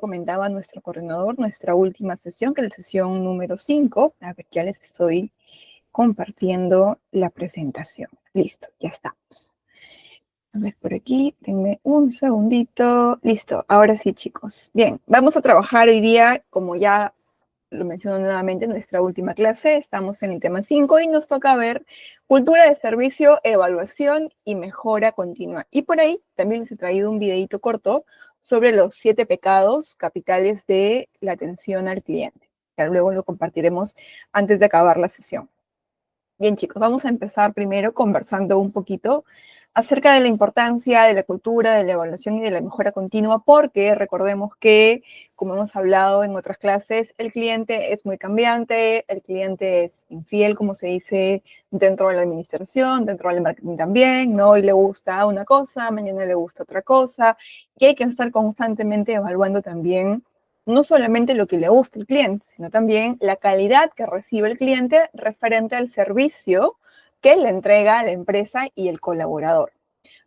comentaba nuestro coordinador, nuestra última sesión, que es la sesión número 5. A ver, ya les estoy compartiendo la presentación. Listo, ya estamos. A ver, por aquí, denme un segundito. Listo, ahora sí, chicos. Bien, vamos a trabajar hoy día, como ya lo menciono nuevamente en nuestra última clase, estamos en el tema 5 y nos toca ver cultura de servicio, evaluación y mejora continua. Y por ahí también les he traído un videito corto sobre los 7 pecados capitales de la atención al cliente. Ya luego lo compartiremos antes de acabar la sesión. Bien, chicos, vamos a empezar primero conversando un poquito acerca de la importancia de la cultura, de la evaluación y de la mejora continua, porque recordemos que, como hemos hablado en otras clases, el cliente es muy cambiante, el cliente es infiel, como se dice dentro de la administración, dentro del marketing también, ¿no? Hoy le gusta una cosa, mañana le gusta otra cosa, y hay que estar constantemente evaluando también no solamente lo que le gusta al cliente, sino también la calidad que recibe el cliente referente al servicio que le entrega a la empresa y el colaborador,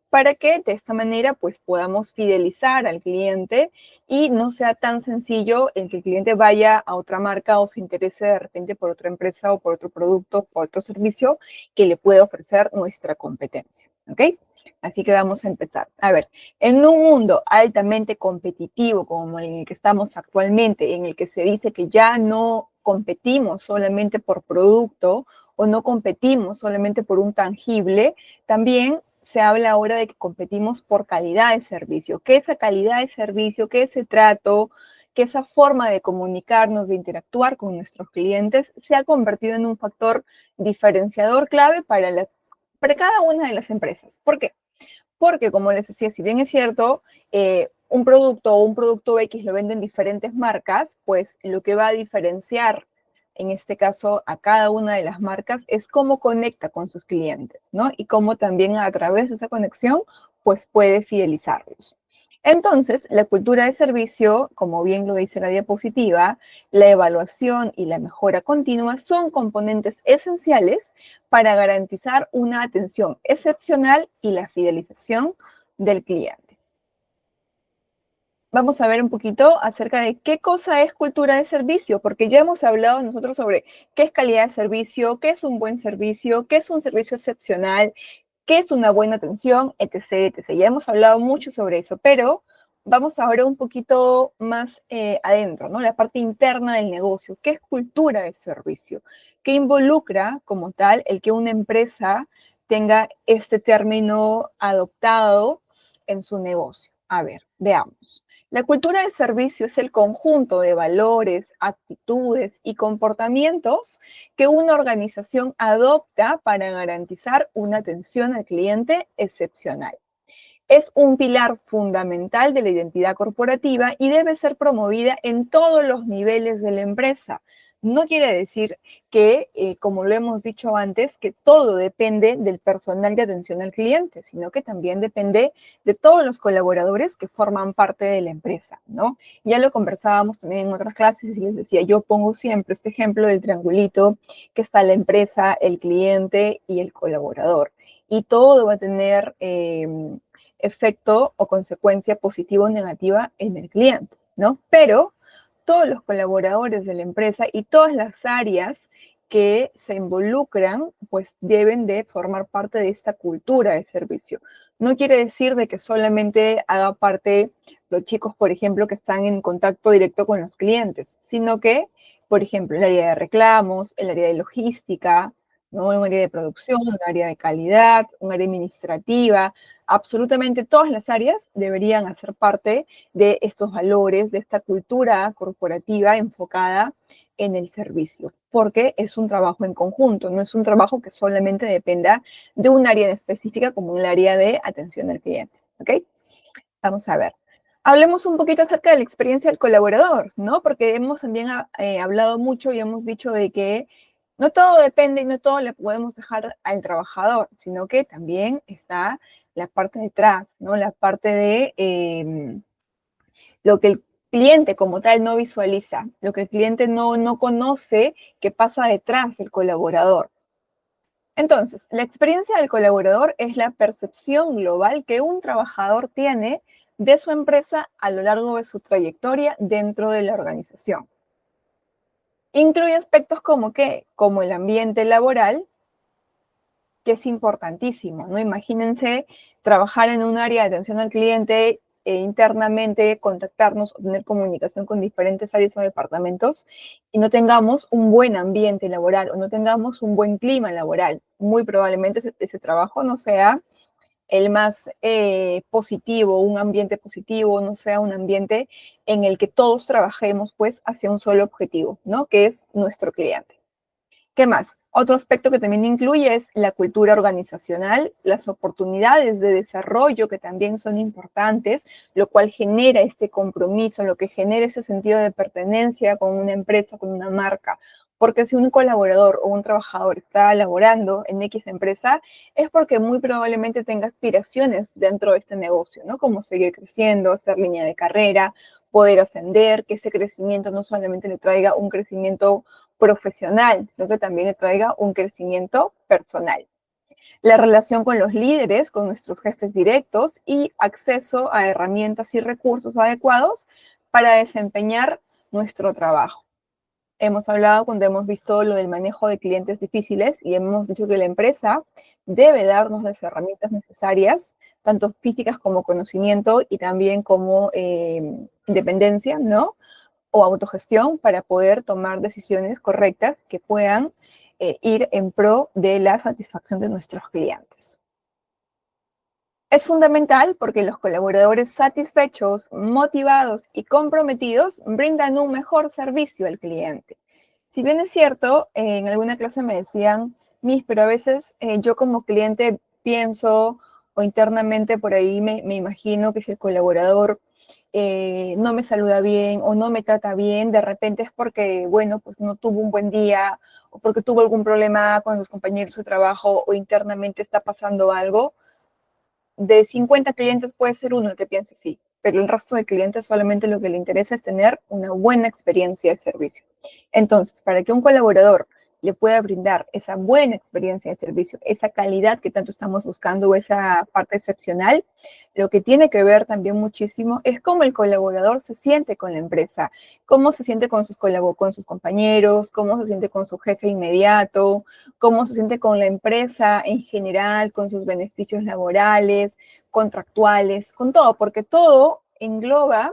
para que de esta manera pues podamos fidelizar al cliente y no sea tan sencillo el que el cliente vaya a otra marca o se interese de repente por otra empresa o por otro producto, por otro servicio que le puede ofrecer nuestra competencia, ¿ok? Así que vamos a empezar. A ver, en un mundo altamente competitivo como en el que estamos actualmente, en el que se dice que ya no competimos solamente por producto o no competimos solamente por un tangible, también se habla ahora de que competimos por calidad de servicio, que esa calidad de servicio, que ese trato, que esa forma de comunicarnos, de interactuar con nuestros clientes, se ha convertido en un factor diferenciador clave para cada una de las empresas. ¿Por qué? Porque, como les decía, si bien es cierto, un producto o un producto X lo venden diferentes marcas, pues lo que va a diferenciar, en este caso, a cada una de las marcas es cómo conecta con sus clientes, ¿no? Y cómo también a través de esa conexión, pues puede fidelizarlos. Entonces, la cultura de servicio, como bien lo dice la diapositiva, la evaluación y la mejora continua son componentes esenciales para garantizar una atención excepcional y la fidelización del cliente. Vamos a ver un poquito acerca de qué cosa es cultura de servicio, porque ya hemos hablado nosotros sobre qué es calidad de servicio, qué es un buen servicio, qué es un servicio excepcional, qué es una buena atención, etc., etc. Ya hemos hablado mucho sobre eso, pero vamos ahora un poquito más adentro, ¿no? La parte interna del negocio. ¿Qué es cultura de servicio? ¿Qué involucra como tal el que una empresa tenga este término adoptado en su negocio? A ver, veamos. La cultura de servicio es el conjunto de valores, actitudes y comportamientos que una organización adopta para garantizar una atención al cliente excepcional. Es un pilar fundamental de la identidad corporativa y debe ser promovida en todos los niveles de la empresa. No quiere decir que, como lo hemos dicho antes, que todo depende del personal de atención al cliente, sino que también depende de todos los colaboradores que forman parte de la empresa, ¿no? Ya lo conversábamos también en otras clases y les decía, yo pongo siempre este ejemplo del triangulito que está la empresa, el cliente y el colaborador. Y todo va a tener efecto o consecuencia positiva o negativa en el cliente, ¿no? Pero todos los colaboradores de la empresa y todas las áreas que se involucran, pues deben de formar parte de esta cultura de servicio. No quiere decir de que solamente haga parte los chicos, por ejemplo, que están en contacto directo con los clientes, sino que, por ejemplo, el área de reclamos, el área de logística, ¿no? Un área de producción, un área de calidad, un área administrativa, absolutamente todas las áreas deberían hacer parte de estos valores, de esta cultura corporativa enfocada en el servicio, porque es un trabajo en conjunto, no es un trabajo que solamente dependa de un área en específica como el área de atención al cliente, ¿ok? Vamos a ver. Hablemos un poquito acerca de la experiencia del colaborador, ¿no? Porque hemos también hablado mucho y hemos dicho de que no todo depende y no todo le podemos dejar al trabajador, sino que también está la parte detrás, ¿no? La parte de lo que el cliente como tal no visualiza, lo que el cliente no conoce que pasa detrás del colaborador. Entonces, la experiencia del colaborador es la percepción global que un trabajador tiene de su empresa a lo largo de su trayectoria dentro de la organización. Incluye aspectos como ¿qué? Como el ambiente laboral, que es importantísimo, ¿no? Imagínense trabajar en un área de atención al cliente e internamente contactarnos o tener comunicación con diferentes áreas o departamentos y no tengamos un buen ambiente laboral o no tengamos un buen clima laboral. Muy probablemente ese trabajo no sea el más positivo, un ambiente positivo, no sea un ambiente en el que todos trabajemos pues hacia un solo objetivo, ¿no? Que es nuestro cliente. ¿Qué más? Otro aspecto que también incluye es la cultura organizacional, las oportunidades de desarrollo que también son importantes, lo cual genera este compromiso, lo que genera ese sentido de pertenencia con una empresa, con una marca. Porque si un colaborador o un trabajador está laborando en X empresa, es porque muy probablemente tenga aspiraciones dentro de este negocio, ¿no? Como seguir creciendo, hacer línea de carrera, poder ascender, que ese crecimiento no solamente le traiga un crecimiento profesional, sino que también le traiga un crecimiento personal. La relación con los líderes, con nuestros jefes directos y acceso a herramientas y recursos adecuados para desempeñar nuestro trabajo. Hemos hablado cuando hemos visto lo del manejo de clientes difíciles y hemos dicho que la empresa debe darnos las herramientas necesarias, tanto físicas como conocimiento y también como independencia, ¿no? O autogestión para poder tomar decisiones correctas que puedan ir en pro de la satisfacción de nuestros clientes. Es fundamental porque los colaboradores satisfechos, motivados y comprometidos brindan un mejor servicio al cliente. Si bien es cierto, en alguna clase me decían, Miss, pero a veces yo como cliente pienso o internamente por ahí me imagino que si el colaborador no me saluda bien o no me trata bien, de repente es porque, bueno, pues no tuvo un buen día o porque tuvo algún problema con sus compañeros de trabajo o internamente está pasando algo. De 50 clientes puede ser uno el que piense sí, pero el resto de clientes solamente lo que le interesa es tener una buena experiencia de servicio. Entonces, para que un colaborador le pueda brindar esa buena experiencia de servicio, esa calidad que tanto estamos buscando, esa parte excepcional, lo que tiene que ver también muchísimo es cómo el colaborador se siente con la empresa, cómo se siente con sus compañeros, cómo se siente con su jefe inmediato, cómo se siente con la empresa en general, con sus beneficios laborales, contractuales, con todo, porque todo engloba,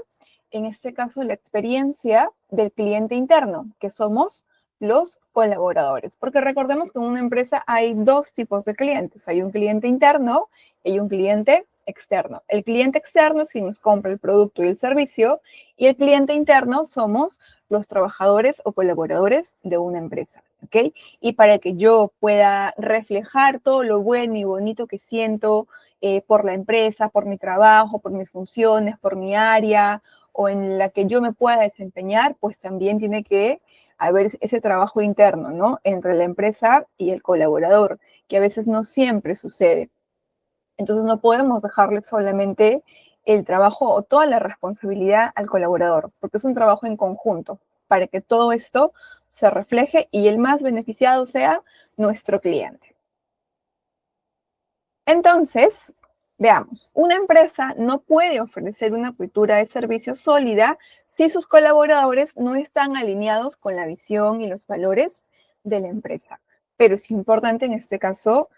en este caso, la experiencia del cliente interno, que somos los colaboradores. Porque recordemos que en una empresa hay dos tipos de clientes. Hay un cliente interno y un cliente externo. El cliente externo es quien nos compra el producto y el servicio, y el cliente interno somos los trabajadores o colaboradores de una empresa, ¿ok? Y para que yo pueda reflejar todo lo bueno y bonito que siento por la empresa, por mi trabajo, por mis funciones, por mi área o en la que yo me pueda desempeñar, pues también tiene que haber ese trabajo interno, ¿no? Entre la empresa y el colaborador, que a veces no siempre sucede. Entonces no podemos dejarle solamente el trabajo o toda la responsabilidad al colaborador, porque es un trabajo en conjunto para que todo esto se refleje y el más beneficiado sea nuestro cliente. Entonces, veamos, una empresa no puede ofrecer una cultura de servicio sólida si sus colaboradores no están alineados con la visión y los valores de la empresa. Pero es importante en este caso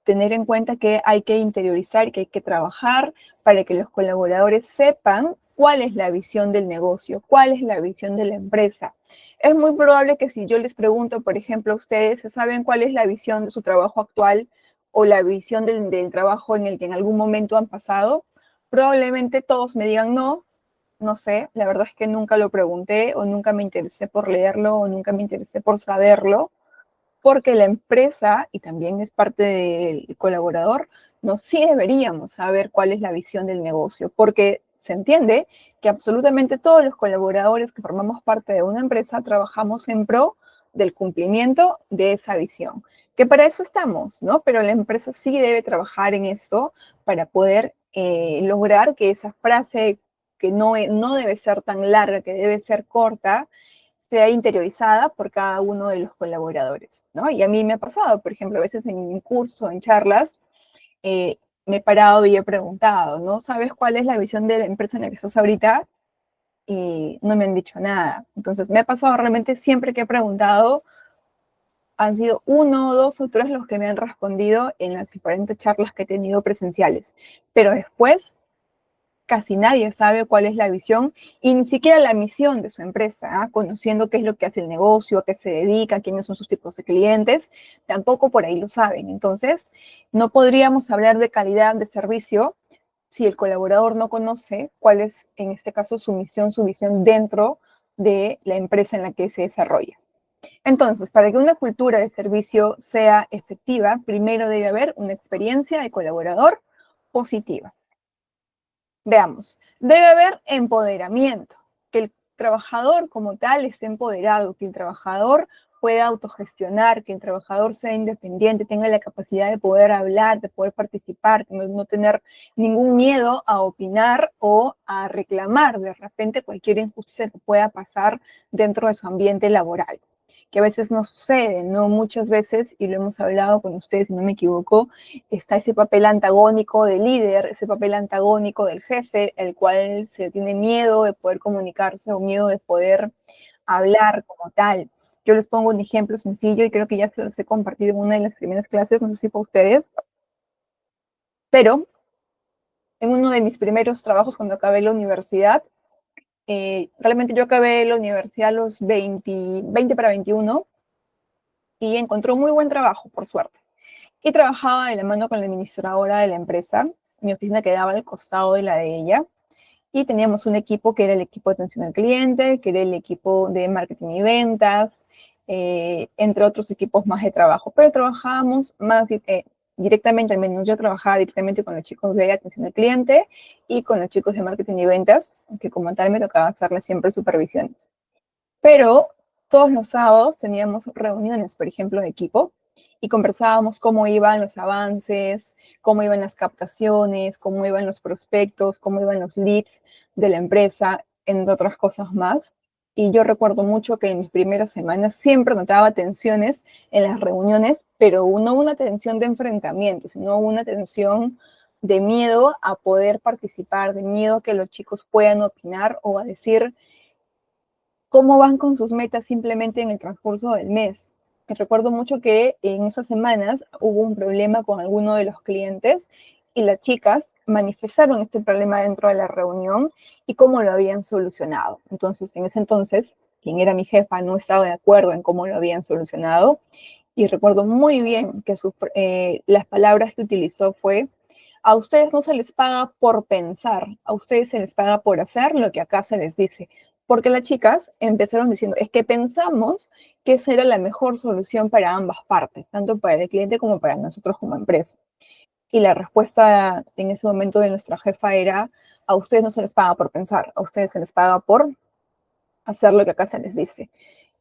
tener en cuenta que hay que interiorizar y que hay que trabajar para que los colaboradores sepan cuál es la visión del negocio, cuál es la visión de la empresa. Es muy probable que si yo les pregunto, por ejemplo, a ustedes, ¿saben cuál es la visión de su trabajo actual o la visión del trabajo en el que en algún momento han pasado? Probablemente todos me digan no, no sé, la verdad es que nunca lo pregunté o nunca me interesé por leerlo o nunca me interesé por saberlo porque la empresa, y también es parte del colaborador, nos sí deberíamos saber cuál es la visión del negocio, porque se entiende que absolutamente todos los colaboradores que formamos parte de una empresa trabajamos en pro del cumplimiento de esa visión, que para eso estamos, ¿no? Pero la empresa sí debe trabajar en esto para poder lograr que esa frase que no debe ser tan larga, que debe ser corta, sea interiorizada por cada uno de los colaboradores, ¿no? Y a mí me ha pasado, por ejemplo, a veces en un curso, en charlas, eh, me he parado y he preguntado, ¿no? ¿Sabes cuál es la visión de la empresa en la que estás ahorita? Y no me han dicho nada. Entonces, me ha pasado realmente siempre que he preguntado, han sido uno, dos o tres los que me han respondido en las diferentes charlas que he tenido presenciales. Pero después, casi nadie sabe cuál es la visión y ni siquiera la misión de su empresa, ¿eh? Conociendo qué es lo que hace el negocio, a qué se dedica, quiénes son sus tipos de clientes, tampoco por ahí lo saben. Entonces, no podríamos hablar de calidad de servicio si el colaborador no conoce cuál es, en este caso, su misión, su visión dentro de la empresa en la que se desarrolla. Entonces, para que una cultura de servicio sea efectiva, primero debe haber una experiencia de colaborador positiva. Veamos, debe haber empoderamiento, que el trabajador como tal esté empoderado, que el trabajador pueda autogestionar, que el trabajador sea independiente, tenga la capacidad de poder hablar, de poder participar, no tener ningún miedo a opinar o a reclamar de repente cualquier injusticia que pueda pasar dentro de su ambiente laboral, que a veces no sucede, ¿no? Muchas veces, y lo hemos hablado con ustedes, si no me equivoco, está ese papel antagónico del líder, ese papel antagónico del jefe, el cual se tiene miedo de poder comunicarse o miedo de poder hablar como tal. Yo les pongo un ejemplo sencillo y creo que ya se los he compartido en una de las primeras clases, no sé si fue ustedes, pero en uno de mis primeros trabajos cuando acabé la universidad, realmente yo acabé la universidad a los 20 para 21 y encontré un muy buen trabajo, por suerte. Y trabajaba de la mano con la administradora de la empresa. Mi oficina quedaba al costado de la de ella. Y teníamos un equipo que era el equipo de atención al cliente, que era el equipo de marketing y ventas, entre otros equipos más de trabajo. Pero trabajábamos más directamente, al menos yo trabajaba directamente con los chicos de atención al cliente y con los chicos de marketing y ventas, que como tal me tocaba hacerles siempre supervisiones. Pero todos los sábados teníamos reuniones, por ejemplo, de equipo, y conversábamos cómo iban los avances, cómo iban las captaciones, cómo iban los prospectos, cómo iban los leads de la empresa, entre otras cosas más. Y yo recuerdo mucho que en mis primeras semanas siempre notaba tensiones en las reuniones, pero no una tensión de enfrentamiento, sino una tensión de miedo a poder participar, de miedo a que los chicos puedan opinar o a decir cómo van con sus metas simplemente en el transcurso del mes. Recuerdo mucho que en esas semanas hubo un problema con alguno de los clientes y las chicas manifestaron este problema dentro de la reunión y cómo lo habían solucionado. Entonces, en ese entonces, quien era mi jefa no estaba de acuerdo en cómo lo habían solucionado y recuerdo muy bien que las palabras que utilizó fue: a ustedes no se les paga por pensar, a ustedes se les paga por hacer lo que acá se les dice. Porque las chicas empezaron diciendo, es que pensamos que esa era la mejor solución para ambas partes, tanto para el cliente como para nosotros como empresa. Y la respuesta en ese momento de nuestra jefa era, a ustedes no se les paga por pensar, a ustedes se les paga por hacer lo que acá se les dice.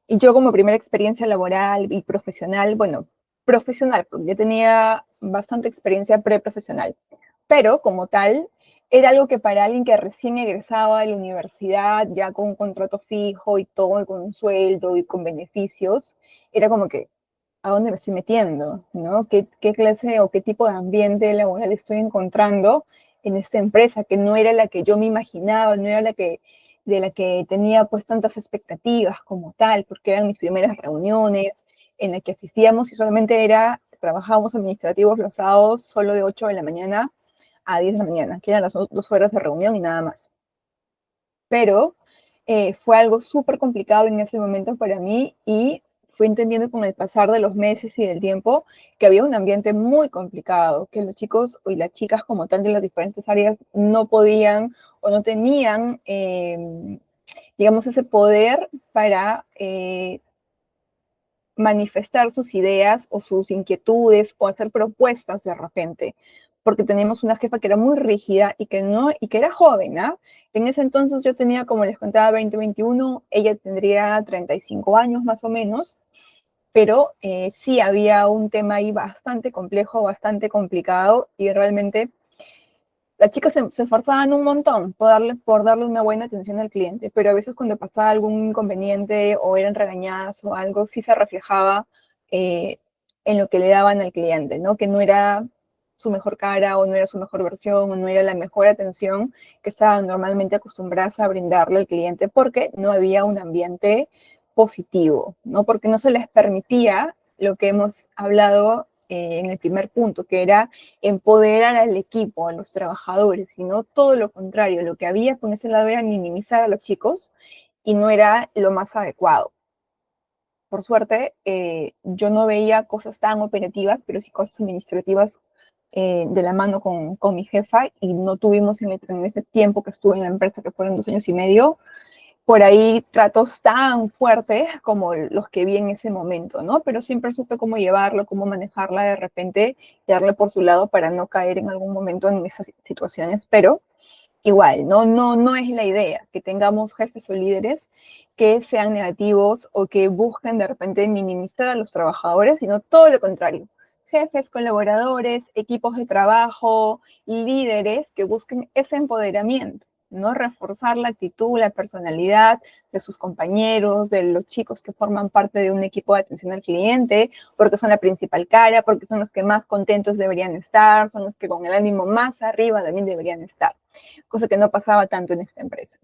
Y yo como primera experiencia laboral y profesional, bueno, profesional, porque ya tenía bastante experiencia preprofesional, pero como tal, era algo que para alguien que recién egresaba de la universidad, ya con un contrato fijo y todo, y con un sueldo y con beneficios, era como que, ¿a dónde me estoy metiendo? ¿No? ¿Qué clase o qué tipo de ambiente laboral estoy encontrando en esta empresa que no era la que yo me imaginaba, no era la que de la que tenía pues tantas expectativas como tal, porque eran mis primeras reuniones en las que asistíamos y solamente trabajábamos administrativos los sábados solo de 8 de la mañana a 10 de la mañana, que eran las 2 horas de reunión y nada más. Pero fue algo súper complicado en ese momento para mí y fui entendiendo con el pasar de los meses y del tiempo que había un ambiente muy complicado, que los chicos y las chicas como tal de las diferentes áreas no podían o no tenían, digamos, ese poder para manifestar sus ideas o sus inquietudes o hacer propuestas de repente, porque teníamos una jefa que era muy rígida y que era joven, ¿ah? En ese entonces yo tenía, como les contaba, 20, 21, ella tendría 35 años más o menos, pero sí había un tema ahí bastante complejo, bastante complicado y realmente las chicas se esforzaban un montón por darle una buena atención al cliente, pero a veces cuando pasaba algún inconveniente o eran regañadas o algo, sí se reflejaba eh, en lo que le daban al cliente, ¿no? Que no era su mejor cara o no era su mejor versión o no era la mejor atención que estaban normalmente acostumbradas a brindarle al cliente porque no había un ambiente positivo, ¿no? Porque no se les permitía lo que hemos hablado en el primer punto, que era empoderar al equipo, a los trabajadores, sino todo lo contrario. Lo que había por ese lado era minimizar a los chicos y no era lo más adecuado. Por suerte, yo no veía cosas tan operativas, pero sí cosas administrativas de la mano con mi jefa y no tuvimos en ese tiempo que estuve en la empresa, que fueron 2 años y medio, por ahí tratos tan fuertes como los que vi en ese momento, ¿no? Pero siempre supe cómo llevarlo, cómo manejarla de repente, darle por su lado para no caer en algún momento en esas situaciones, pero igual, no es la idea que tengamos jefes o líderes que sean negativos o que busquen de repente minimizar a los trabajadores, sino todo lo contrario. Jefes, colaboradores, equipos de trabajo, líderes que busquen ese empoderamiento, ¿no? Reforzar la actitud, la personalidad de sus compañeros, de los chicos que forman parte de un equipo de atención al cliente, porque son la principal cara, porque son los que más contentos deberían estar, son los que con el ánimo más arriba también deberían estar, cosa que no pasaba tanto en esta empresa.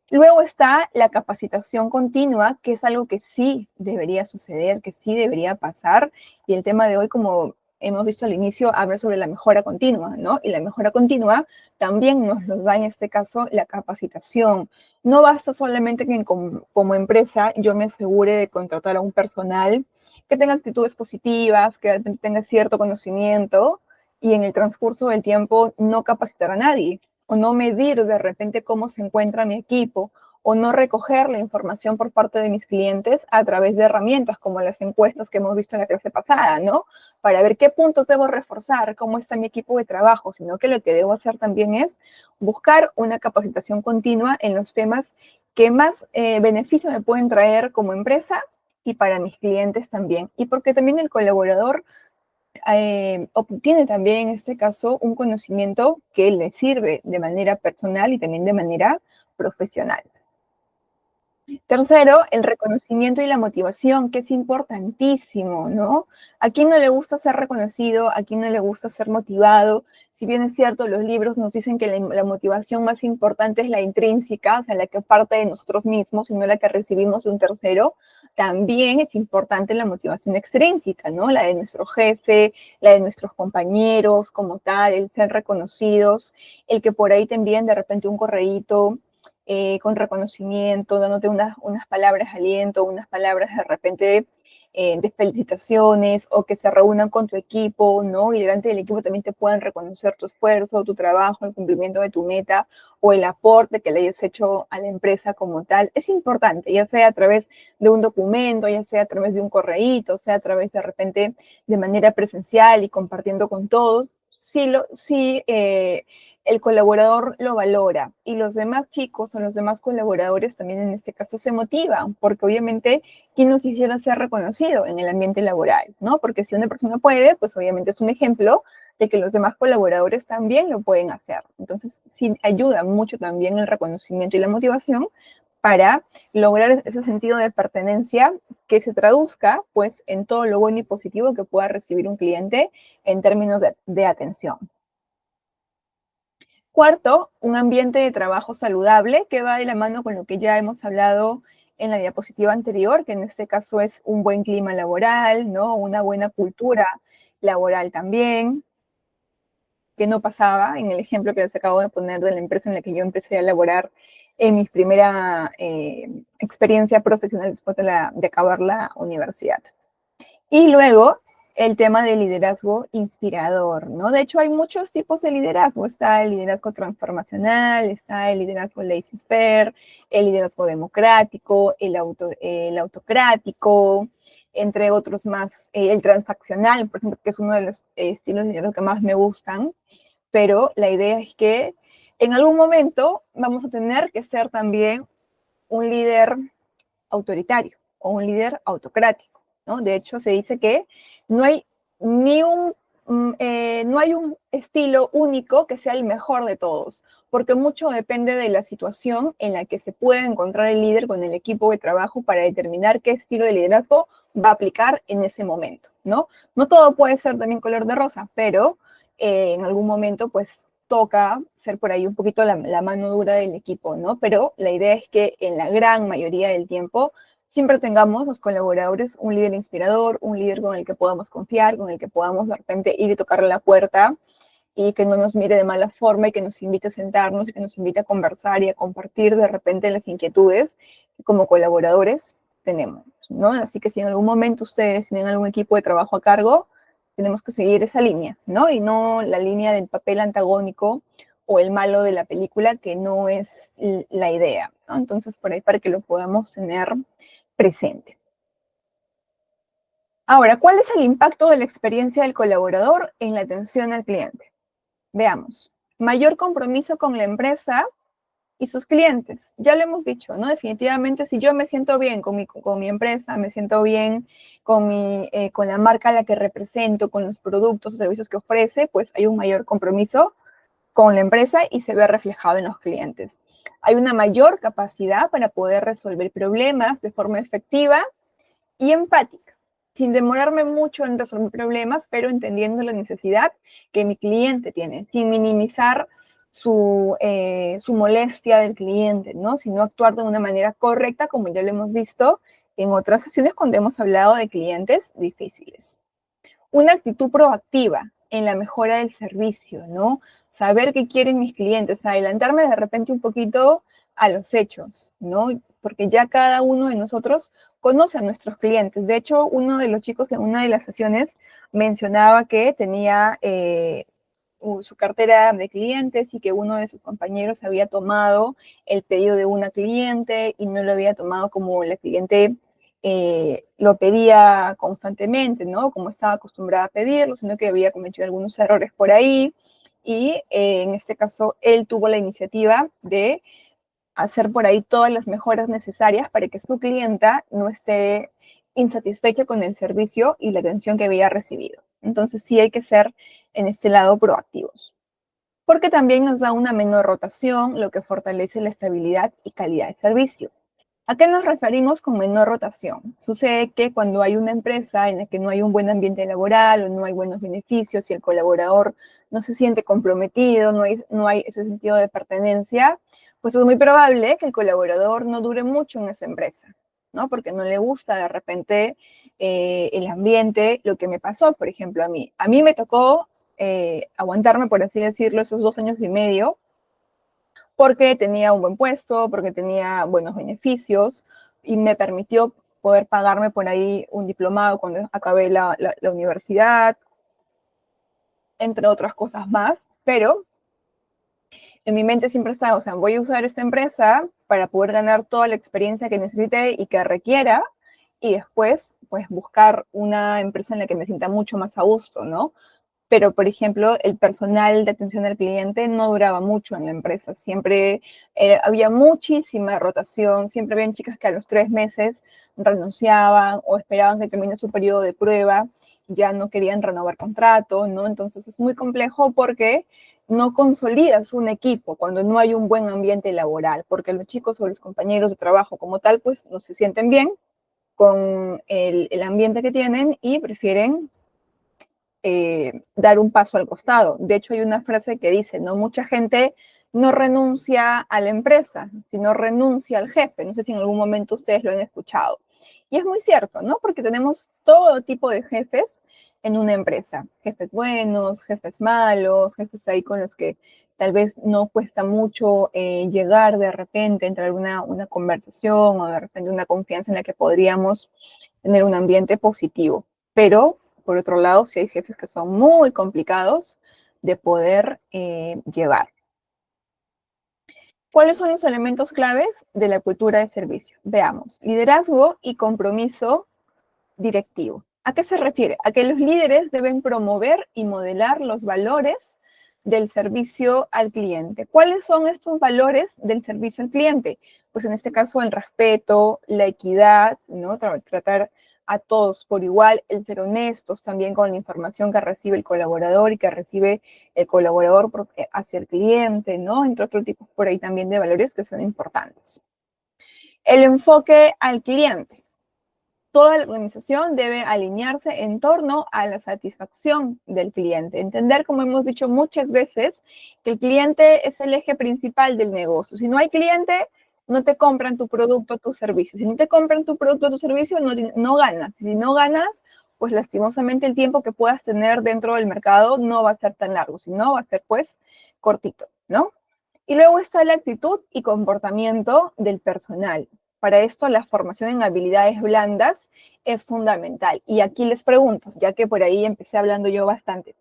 Luego está la capacitación continua, que es algo que sí debería suceder, que sí debería pasar, y el tema de hoy, como hemos visto al inicio, habla sobre la mejora continua, ¿no? Y la mejora continua también nos da en este caso la capacitación. No basta solamente que como empresa yo me asegure de contratar a un personal que tenga actitudes positivas, que tenga cierto conocimiento, y en el transcurso del tiempo no capacitar a nadie o no medir de repente cómo se encuentra mi equipo, o no recoger la información por parte de mis clientes a través de herramientas como las encuestas que hemos visto en la clase pasada, ¿no? Para ver qué puntos debo reforzar, cómo está mi equipo de trabajo, sino que lo que debo hacer también es buscar una capacitación continua en los temas que más beneficio me pueden traer como empresa y para mis clientes también. Y porque también el colaborador obtiene también en este caso un conocimiento que le sirve de manera personal y también de manera profesional. Tercero, el reconocimiento y la motivación, que es importantísimo, ¿no? ¿A quién no le gusta ser reconocido? ¿A quién no le gusta ser motivado? Si bien es cierto, los libros nos dicen que la motivación más importante es la intrínseca, o sea, la que parte de nosotros mismos y no la que recibimos de un tercero, también es importante la motivación extrínseca, ¿no? La de nuestro jefe, la de nuestros compañeros como tal, el ser reconocidos, el que por ahí te envíen de repente un correíto con reconocimiento, dándote unas palabras de aliento, unas palabras de repente de felicitaciones, o que se reúnan con tu equipo, ¿no? Y delante del equipo también te puedan reconocer tu esfuerzo, tu trabajo, el cumplimiento de tu meta o el aporte que le hayas hecho a la empresa como tal. Es importante, ya sea a través de un documento, ya sea a través de un correíto, sea a través de repente de manera presencial y compartiendo con todos. Sí, el colaborador lo valora y los demás chicos o los demás colaboradores también en este caso se motivan, porque obviamente ¿quién no quisiera ser reconocido en el ambiente laboral, ¿no? Porque si una persona puede, pues obviamente es un ejemplo de que los demás colaboradores también lo pueden hacer. Entonces, sí ayuda mucho también el reconocimiento y la motivación para lograr ese sentido de pertenencia que se traduzca, pues, en todo lo bueno y positivo que pueda recibir un cliente en términos de atención. Cuarto, un ambiente de trabajo saludable que va de la mano con lo que ya hemos hablado en la diapositiva anterior, que en este caso es un buen clima laboral, ¿no? Una buena cultura laboral también, que no pasaba en el ejemplo que les acabo de poner de la empresa en la que yo empecé a laborar en mi primera experiencia profesional después de acabar la universidad. Y luego el tema del liderazgo inspirador, ¿no? De hecho, hay muchos tipos de liderazgo. Está el liderazgo transformacional, está el liderazgo laissez-faire, el liderazgo democrático, el autocrático, entre otros más. El transaccional, por ejemplo, que es uno de los estilos de liderazgo que más me gustan. Pero la idea es que en algún momento vamos a tener que ser también un líder autoritario o un líder autocrático, ¿no? De hecho, se dice que no hay ni no hay un estilo único que sea el mejor de todos, porque mucho depende de la situación en la que se puede encontrar el líder con el equipo de trabajo para determinar qué estilo de liderazgo va a aplicar en ese momento, ¿no? No todo puede ser también color de rosa, pero en algún momento pues toca ser por ahí un poquito la mano dura del equipo, ¿no? Pero la idea es que en la gran mayoría del tiempo siempre tengamos los colaboradores un líder inspirador, un líder con el que podamos confiar, con el que podamos de repente ir y tocarle la puerta y que no nos mire de mala forma y que nos invite a sentarnos y que nos invite a conversar y a compartir de repente las inquietudes que como colaboradores tenemos, ¿no? Así que si en algún momento ustedes tienen algún equipo de trabajo a cargo, tenemos que seguir esa línea, ¿no? Y no la línea del papel antagónico o el malo de la película, que no es la idea, ¿no? Entonces, por ahí para que lo podamos tener presente. Ahora, ¿cuál es el impacto de la experiencia del colaborador en la atención al cliente? Veamos. Mayor compromiso con la empresa y sus clientes. Ya lo hemos dicho, ¿no? Definitivamente, si yo me siento bien con mi empresa, me siento bien con la marca a la que represento, con los productos o servicios que ofrece, pues hay un mayor compromiso con la empresa y se ve reflejado en los clientes. Hay una mayor capacidad para poder resolver problemas de forma efectiva y empática, sin demorarme mucho en resolver problemas, pero entendiendo la necesidad que mi cliente tiene, sin minimizar su molestia del cliente, ¿no? Sino actuar de una manera correcta, como ya lo hemos visto en otras sesiones cuando hemos hablado de clientes difíciles. Una actitud proactiva en la mejora del servicio, ¿no? Saber qué quieren mis clientes, adelantarme de repente un poquito a los hechos, ¿no? Porque ya cada uno de nosotros conoce a nuestros clientes. De hecho, uno de los chicos en una de las sesiones mencionaba que tenía su cartera de clientes y que uno de sus compañeros había tomado el pedido de una cliente y no lo había tomado como la cliente lo pedía constantemente, ¿no? Como estaba acostumbrada a pedirlo, sino que había cometido algunos errores por ahí. Y en este caso, él tuvo la iniciativa de hacer por ahí todas las mejoras necesarias para que su clienta no esté insatisfecha con el servicio y la atención que había recibido. Entonces sí hay que ser en este lado proactivos, porque también nos da una menor rotación, lo que fortalece la estabilidad y calidad de servicio. ¿A qué nos referimos con menor rotación? Sucede que cuando hay una empresa en la que no hay un buen ambiente laboral o no hay buenos beneficios y el colaborador no se siente comprometido, no hay ese sentido de pertenencia, pues es muy probable que el colaborador no dure mucho en esa empresa, ¿no? Porque no le gusta de repente el ambiente, lo que me pasó, por ejemplo, a mí. A mí me tocó aguantarme, por así decirlo, esos 2 años y medio porque tenía un buen puesto, porque tenía buenos beneficios y me permitió poder pagarme por ahí un diplomado cuando acabé la universidad, entre otras cosas más, pero en mi mente siempre está, o sea, voy a usar esta empresa para poder ganar toda la experiencia que necesite y que requiera y después, pues, buscar una empresa en la que me sienta mucho más a gusto, ¿no? Pero, por ejemplo, el personal de atención al cliente no duraba mucho en la empresa. Siempre había muchísima rotación, siempre habían chicas que a los 3 meses renunciaban o esperaban que termine su periodo de prueba, ya no querían renovar contrato, ¿no? Entonces es muy complejo porque no consolidas un equipo cuando no hay un buen ambiente laboral, porque los chicos o los compañeros de trabajo como tal, pues no se sienten bien con el ambiente que tienen y prefieren dar un paso al costado. De hecho, hay una frase que dice, ¿no? Mucha gente no renuncia a la empresa, sino renuncia al jefe. No sé si en algún momento ustedes lo han escuchado. Y es muy cierto, ¿no? Porque tenemos todo tipo de jefes en una empresa. Jefes buenos, jefes malos, jefes ahí con los que tal vez no cuesta mucho llegar de repente, entrar una conversación o de repente una confianza en la que podríamos tener un ambiente positivo. Pero por otro lado, sí hay jefes que son muy complicados de poder llevar. ¿Cuáles son los elementos claves de la cultura de servicio? Veamos, liderazgo y compromiso directivo. ¿A qué se refiere? A que los líderes deben promover y modelar los valores del servicio al cliente. ¿Cuáles son estos valores del servicio al cliente? Pues en este caso el respeto, la equidad, ¿no? Tratar a todos por igual, el ser honestos también con la información que recibe el colaborador y que recibe el colaborador hacia el cliente, ¿no? Entre otros tipos por ahí también de valores que son importantes. El enfoque al cliente. toda la organización debe alinearse en torno a la satisfacción del cliente. Entender, como hemos dicho muchas veces, que el cliente es el eje principal del negocio. Si no hay cliente, no te compran tu producto, tu servicio. Si no te compran tu producto, tu servicio, no ganas. Si no ganas, pues lastimosamente el tiempo que puedas tener dentro del mercado no va a ser tan largo, sino va a ser pues cortito, ¿no? Y luego está la actitud y comportamiento del personal. Para esto, la formación en habilidades blandas es fundamental. Y aquí les pregunto, ya que por ahí empecé hablando yo bastante,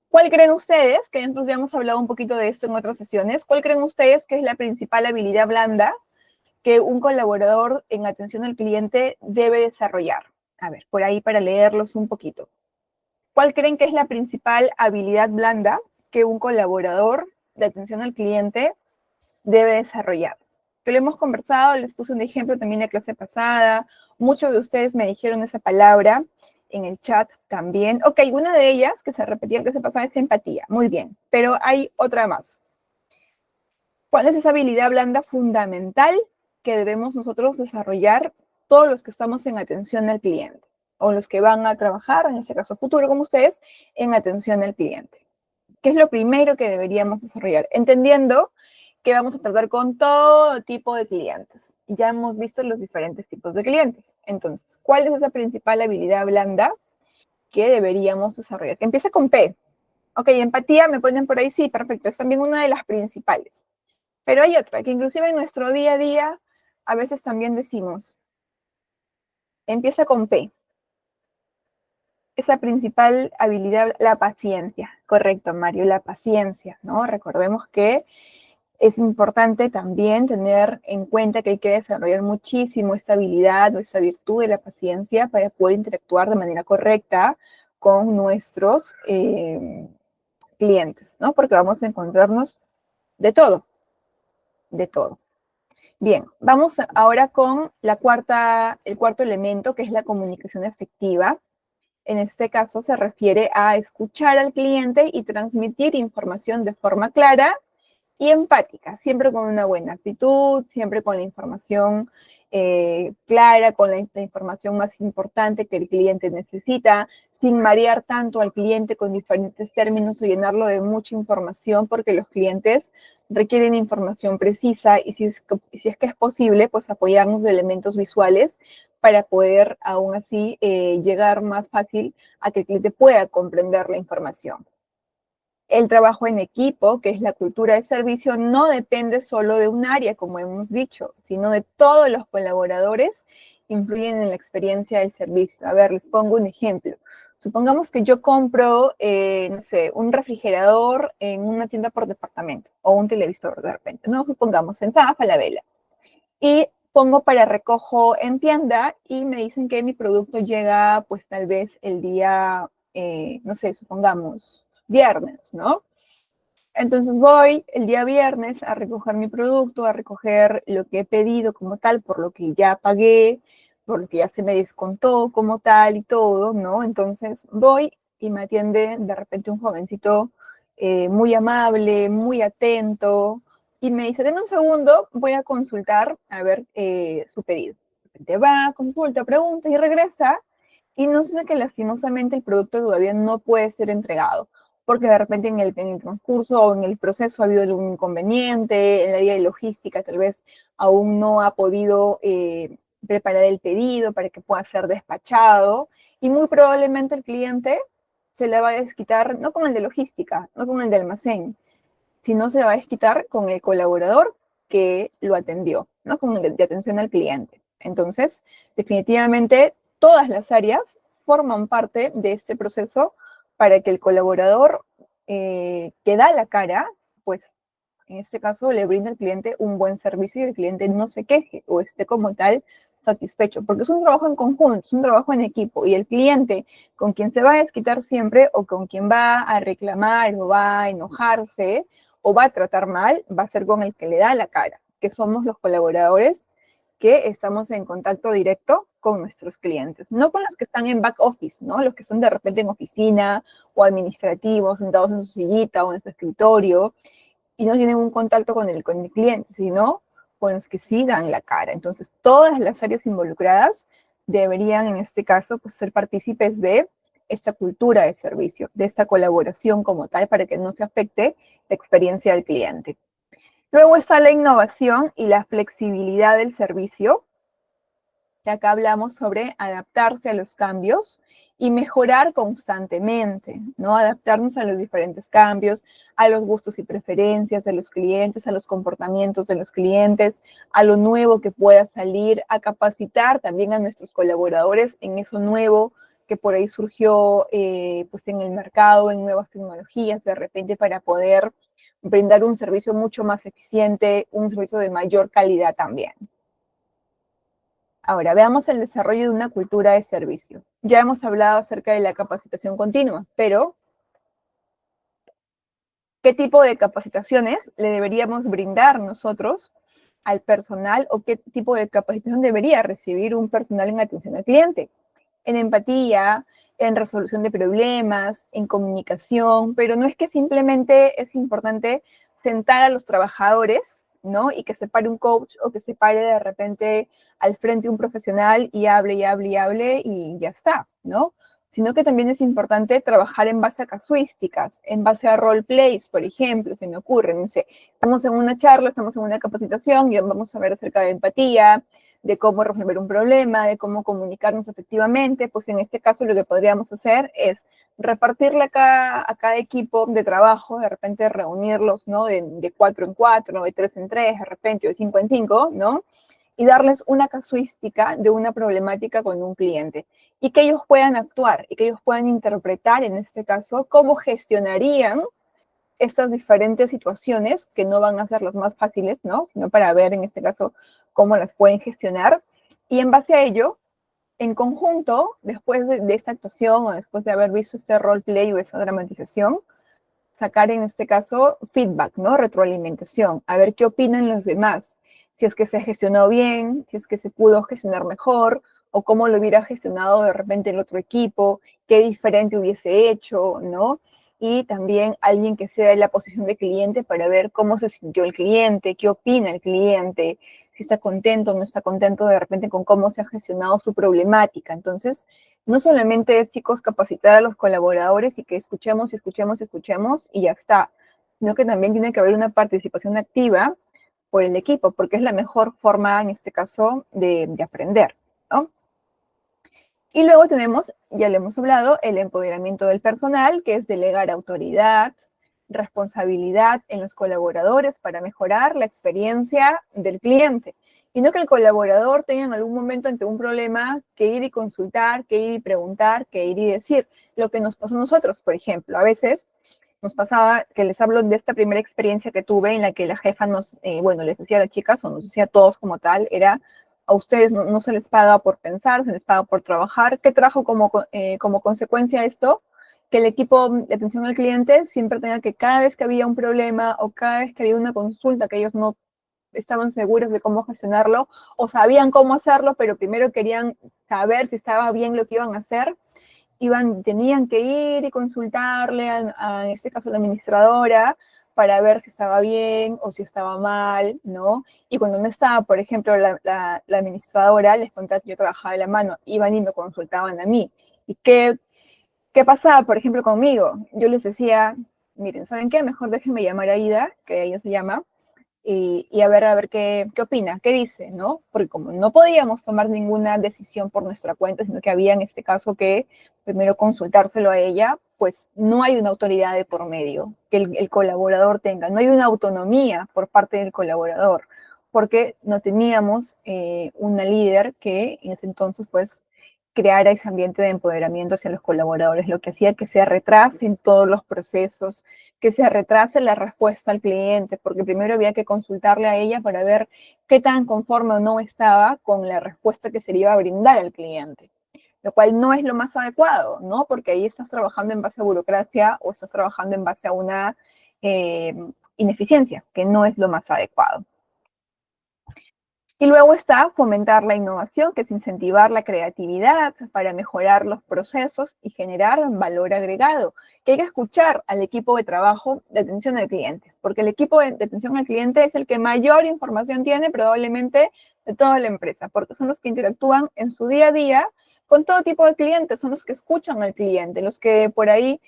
¿cuál creen ustedes, que nosotros ya hemos hablado un poquito de esto en otras sesiones, cuál creen ustedes que es la principal habilidad blanda que un colaborador en atención al cliente debe desarrollar? A ver, por ahí para leerlos un poquito. ¿Cuál creen que es la principal habilidad blanda que un colaborador de atención al cliente debe desarrollar? Que lo hemos conversado, les puse un ejemplo también en la clase pasada, muchos de ustedes me dijeron esa palabra en el chat también. Ok, una de ellas que se repetía en la clase pasada es empatía, muy bien, pero hay otra más. ¿Cuál es esa habilidad blanda fundamental que debemos nosotros desarrollar todos los que estamos en atención al cliente? O los que van a trabajar, en este caso futuro como ustedes, en atención al cliente. ¿Qué es lo primero que deberíamos desarrollar? Entendiendo que vamos a tratar con todo tipo de clientes. Ya hemos visto los diferentes tipos de clientes. Entonces, ¿cuál es esa principal habilidad blanda que deberíamos desarrollar? Que empieza con P. Ok, empatía, me ponen por ahí, sí, perfecto, es también una de las principales. Pero hay otra, que inclusive en nuestro día a día, a veces también decimos, empieza con P. Esa principal habilidad, la paciencia. Correcto, Mario, la paciencia, ¿no? Recordemos que es importante también tener en cuenta que hay que desarrollar muchísimo esta habilidad o esta virtud de la paciencia para poder interactuar de manera correcta con nuestros clientes, ¿no? Porque vamos a encontrarnos de todo, de todo. Bien, vamos ahora con el cuarto elemento, que es la comunicación efectiva. En este caso se refiere a escuchar al cliente y transmitir información de forma clara y empática, siempre con una buena actitud, siempre con la información clara, con la información más importante que el cliente necesita, sin marear tanto al cliente con diferentes términos o llenarlo de mucha información, porque los clientes requieren información precisa y si es que es posible, pues apoyarnos de elementos visuales para poder aún así llegar más fácil a que el cliente pueda comprender la información. El trabajo en equipo, que es la cultura de servicio, no depende solo de un área, como hemos dicho, sino de todos los colaboradores influyen en la experiencia del servicio. A ver, les pongo un ejemplo. Supongamos que yo compro, no sé, un refrigerador en una tienda por departamento o un televisor de repente, ¿no? Supongamos en Zara, Falabella. Y pongo para recojo en tienda y me dicen que mi producto llega pues tal vez el día, no sé, supongamos viernes, ¿no? Entonces voy el día viernes a recoger mi producto, a recoger lo que he pedido como tal, por lo que ya pagué, por lo que ya se me descontó como tal y todo, ¿no? Entonces voy y me atiende de repente un jovencito muy amable, muy atento, y me dice, deme un segundo, voy a consultar a ver su pedido. De repente va, consulta, pregunta y regresa, y nos dice que lastimosamente el producto todavía no puede ser entregado porque de repente en el transcurso o en el proceso ha habido algún inconveniente, en la área de logística tal vez aún no ha podido preparar el pedido para que pueda ser despachado, y muy probablemente el cliente se le va a desquitar, no con el de logística, no con el de almacén, sino se va a desquitar con el colaborador que lo atendió, ¿no? Con el de atención al cliente. Entonces, definitivamente, todas las áreas forman parte de este proceso para que el colaborador que da la cara, pues en este caso le brinda al cliente un buen servicio y el cliente no se queje o esté como tal satisfecho, porque es un trabajo en conjunto, es un trabajo en equipo, y el cliente con quien se va a desquitar siempre o con quien va a reclamar o va a enojarse o va a tratar mal, va a ser con el que le da la cara, que somos los colaboradores que estamos en contacto directo con nuestros clientes, no con los que están en back office, ¿no? Los que están de repente en oficina o administrativos, sentados en su sillita o en su escritorio y no tienen un contacto con el cliente, sino con los que sí dan la cara. Entonces, todas las áreas involucradas deberían en este caso pues, ser partícipes de esta cultura de servicio, de esta colaboración como tal, para que no se afecte la experiencia del cliente. Luego está la innovación y la flexibilidad del servicio, que acá hablamos sobre adaptarse a los cambios y mejorar constantemente, ¿no? Adaptarnos a los diferentes cambios, a los gustos y preferencias de los clientes, a los comportamientos de los clientes, a lo nuevo que pueda salir, a capacitar también a nuestros colaboradores en eso nuevo que por ahí surgió pues en el mercado, en nuevas tecnologías, de repente para poder brindar un servicio mucho más eficiente, un servicio de mayor calidad también. Ahora, veamos el desarrollo de una cultura de servicio. Ya hemos hablado acerca de la capacitación continua, pero ¿qué tipo de capacitaciones le deberíamos brindar nosotros al personal o qué tipo de capacitación debería recibir un personal en atención al cliente? En empatía, en resolución de problemas, en comunicación, pero no es que simplemente es importante sentar a los trabajadores, ¿no? Y que se pare un coach o que se pare de repente al frente un profesional y hable y hable y hable y ya está, ¿no? Sino que también es importante trabajar en base a casuísticas, en base a roleplays, por ejemplo, se me ocurre, no sé, estamos en una charla, estamos en una capacitación y vamos a ver acerca de empatía, de cómo resolver un problema, de cómo comunicarnos efectivamente, pues en este caso lo que podríamos hacer es repartirle a cada equipo de trabajo, de repente reunirlos, ¿no? De 4 en 4, de 3 en 3, de repente, o de 5 en 5, ¿no? Y darles una casuística de una problemática con un cliente y que ellos puedan actuar y que ellos puedan interpretar, en este caso, cómo gestionarían estas diferentes situaciones que no van a ser las más fáciles, ¿no? Sino para ver, en este caso, cómo las pueden gestionar. Y en base a ello, en conjunto, después de esta actuación o después de haber visto este roleplay o esta dramatización, sacar en este caso feedback, ¿no? Retroalimentación, a ver qué opinan los demás, si es que se gestionó bien, si es que se pudo gestionar mejor, o cómo lo hubiera gestionado de repente el otro equipo, qué diferente hubiese hecho, ¿no? Y también alguien que sea en la posición de cliente para ver cómo se sintió el cliente, qué opina el cliente, si está contento o no está contento de repente con cómo se ha gestionado su problemática. Entonces, no solamente es, chicos, capacitar a los colaboradores y que escuchemos y escuchemos y escuchemos y ya está, sino que también tiene que haber una participación activa por el equipo, porque es la mejor forma, en este caso, de aprender, ¿no? Y luego tenemos, ya le hemos hablado, el empoderamiento del personal, que es delegar autoridad, responsabilidad en los colaboradores para mejorar la experiencia del cliente. Y no que el colaborador tenga en algún momento ante un problema que ir y consultar, que ir y preguntar, que ir y decir. Lo que nos pasó a nosotros, por ejemplo, a veces nos pasaba, que les hablo de esta primera experiencia que tuve en la que la jefa nos, bueno, les decía a las chicas o nos decía a todos como tal, era a ustedes no se les paga por pensar, se les paga por trabajar. ¿Qué trajo como consecuencia esto? Que el equipo de atención al cliente siempre tenga que cada vez que había un problema o cada vez que había una consulta que ellos no estaban seguros de cómo gestionarlo o sabían cómo hacerlo, pero primero querían saber si estaba bien lo que iban a hacer, tenían que ir y consultarle en este caso a la administradora para ver si estaba bien o si estaba mal, ¿no? Y cuando no estaba, por ejemplo, la administradora, les conté que yo trabajaba de la mano, iban y me consultaban a mí. ¿Y qué pasaba, por ejemplo, conmigo? Yo les decía, miren, ¿saben qué? Mejor déjenme llamar a Ida, que ella se llama, y a ver qué opina, qué dice, ¿no? Porque como no podíamos tomar ninguna decisión por nuestra cuenta, sino que había en este caso que primero consultárselo a ella, pues no hay una autoridad de por medio que el colaborador tenga, no hay una autonomía por parte del colaborador, porque no teníamos una líder que en ese entonces pues creara ese ambiente de empoderamiento hacia los colaboradores, lo que hacía que se retrasen todos los procesos, que se retrase la respuesta al cliente, porque primero había que consultarle a ella para ver qué tan conforme o no estaba con la respuesta que se le iba a brindar al cliente, lo cual no es lo más adecuado, ¿no? Porque ahí estás trabajando en base a burocracia o estás trabajando en base a una ineficiencia, que no es lo más adecuado. Y luego está fomentar la innovación, que es incentivar la creatividad para mejorar los procesos y generar valor agregado. Que hay que escuchar al equipo de trabajo de atención al cliente, porque el equipo de atención al cliente es el que mayor información tiene probablemente de toda la empresa, porque son los que interactúan en su día a día con todo tipo de clientes, son los que escuchan al cliente, los que por ahí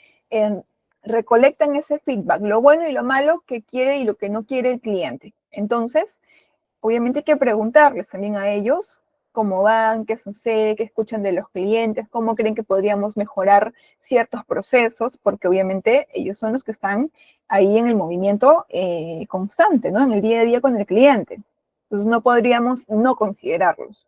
recolectan ese feedback, lo bueno y lo malo que quiere y lo que no quiere el cliente. Entonces, obviamente hay que preguntarles también a ellos cómo van, qué sucede, qué escuchan de los clientes, cómo creen que podríamos mejorar ciertos procesos, porque obviamente ellos son los que están ahí en el movimiento constante, ¿no? En el día a día con el cliente. Entonces no podríamos no considerarlos.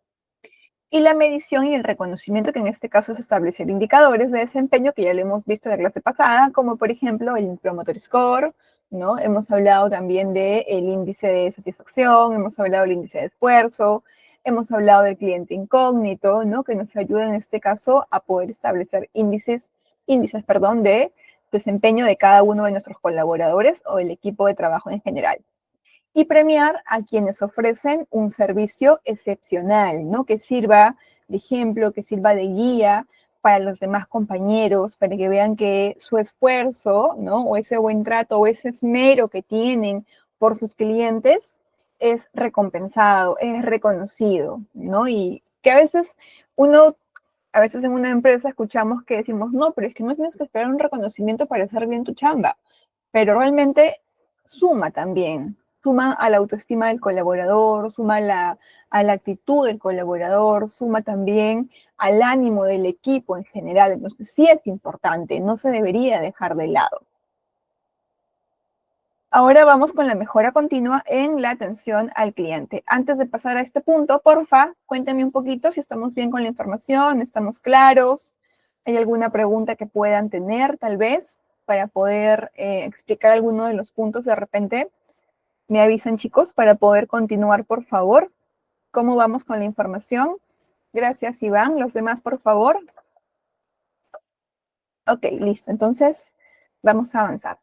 Y la medición y el reconocimiento, que en este caso es establecer indicadores de desempeño, que ya lo hemos visto en la clase pasada, como por ejemplo el Promoter Score, ¿no? Hemos hablado también del índice de satisfacción, hemos hablado del índice de esfuerzo, hemos hablado del cliente incógnito, ¿no? Que nos ayuda en este caso a poder establecer índices, perdón, de desempeño de cada uno de nuestros colaboradores o del equipo de trabajo en general y premiar a quienes ofrecen un servicio excepcional, ¿no? Que sirva de ejemplo, que sirva de guía para los demás compañeros, para que vean que su esfuerzo, ¿no? O ese buen trato o ese esmero que tienen por sus clientes es recompensado, es reconocido, ¿no? Y que a veces en una empresa escuchamos que decimos, no, pero es que no tienes que esperar un reconocimiento para hacer bien tu chamba, pero realmente suma también, suma a la autoestima del colaborador, suma a la actitud del colaborador, suma también al ánimo del equipo en general. Entonces sí es importante, no se debería dejar de lado. Ahora vamos con la mejora continua en la atención al cliente. Antes de pasar a este punto, porfa, cuéntame un poquito si estamos bien con la información, estamos claros, hay alguna pregunta que puedan tener tal vez para poder explicar alguno de los puntos de repente. Me avisan, chicos, para poder continuar, por favor. ¿Cómo vamos con la información? Gracias, Iván. Los demás, por favor. Ok, listo. Entonces, vamos a avanzar.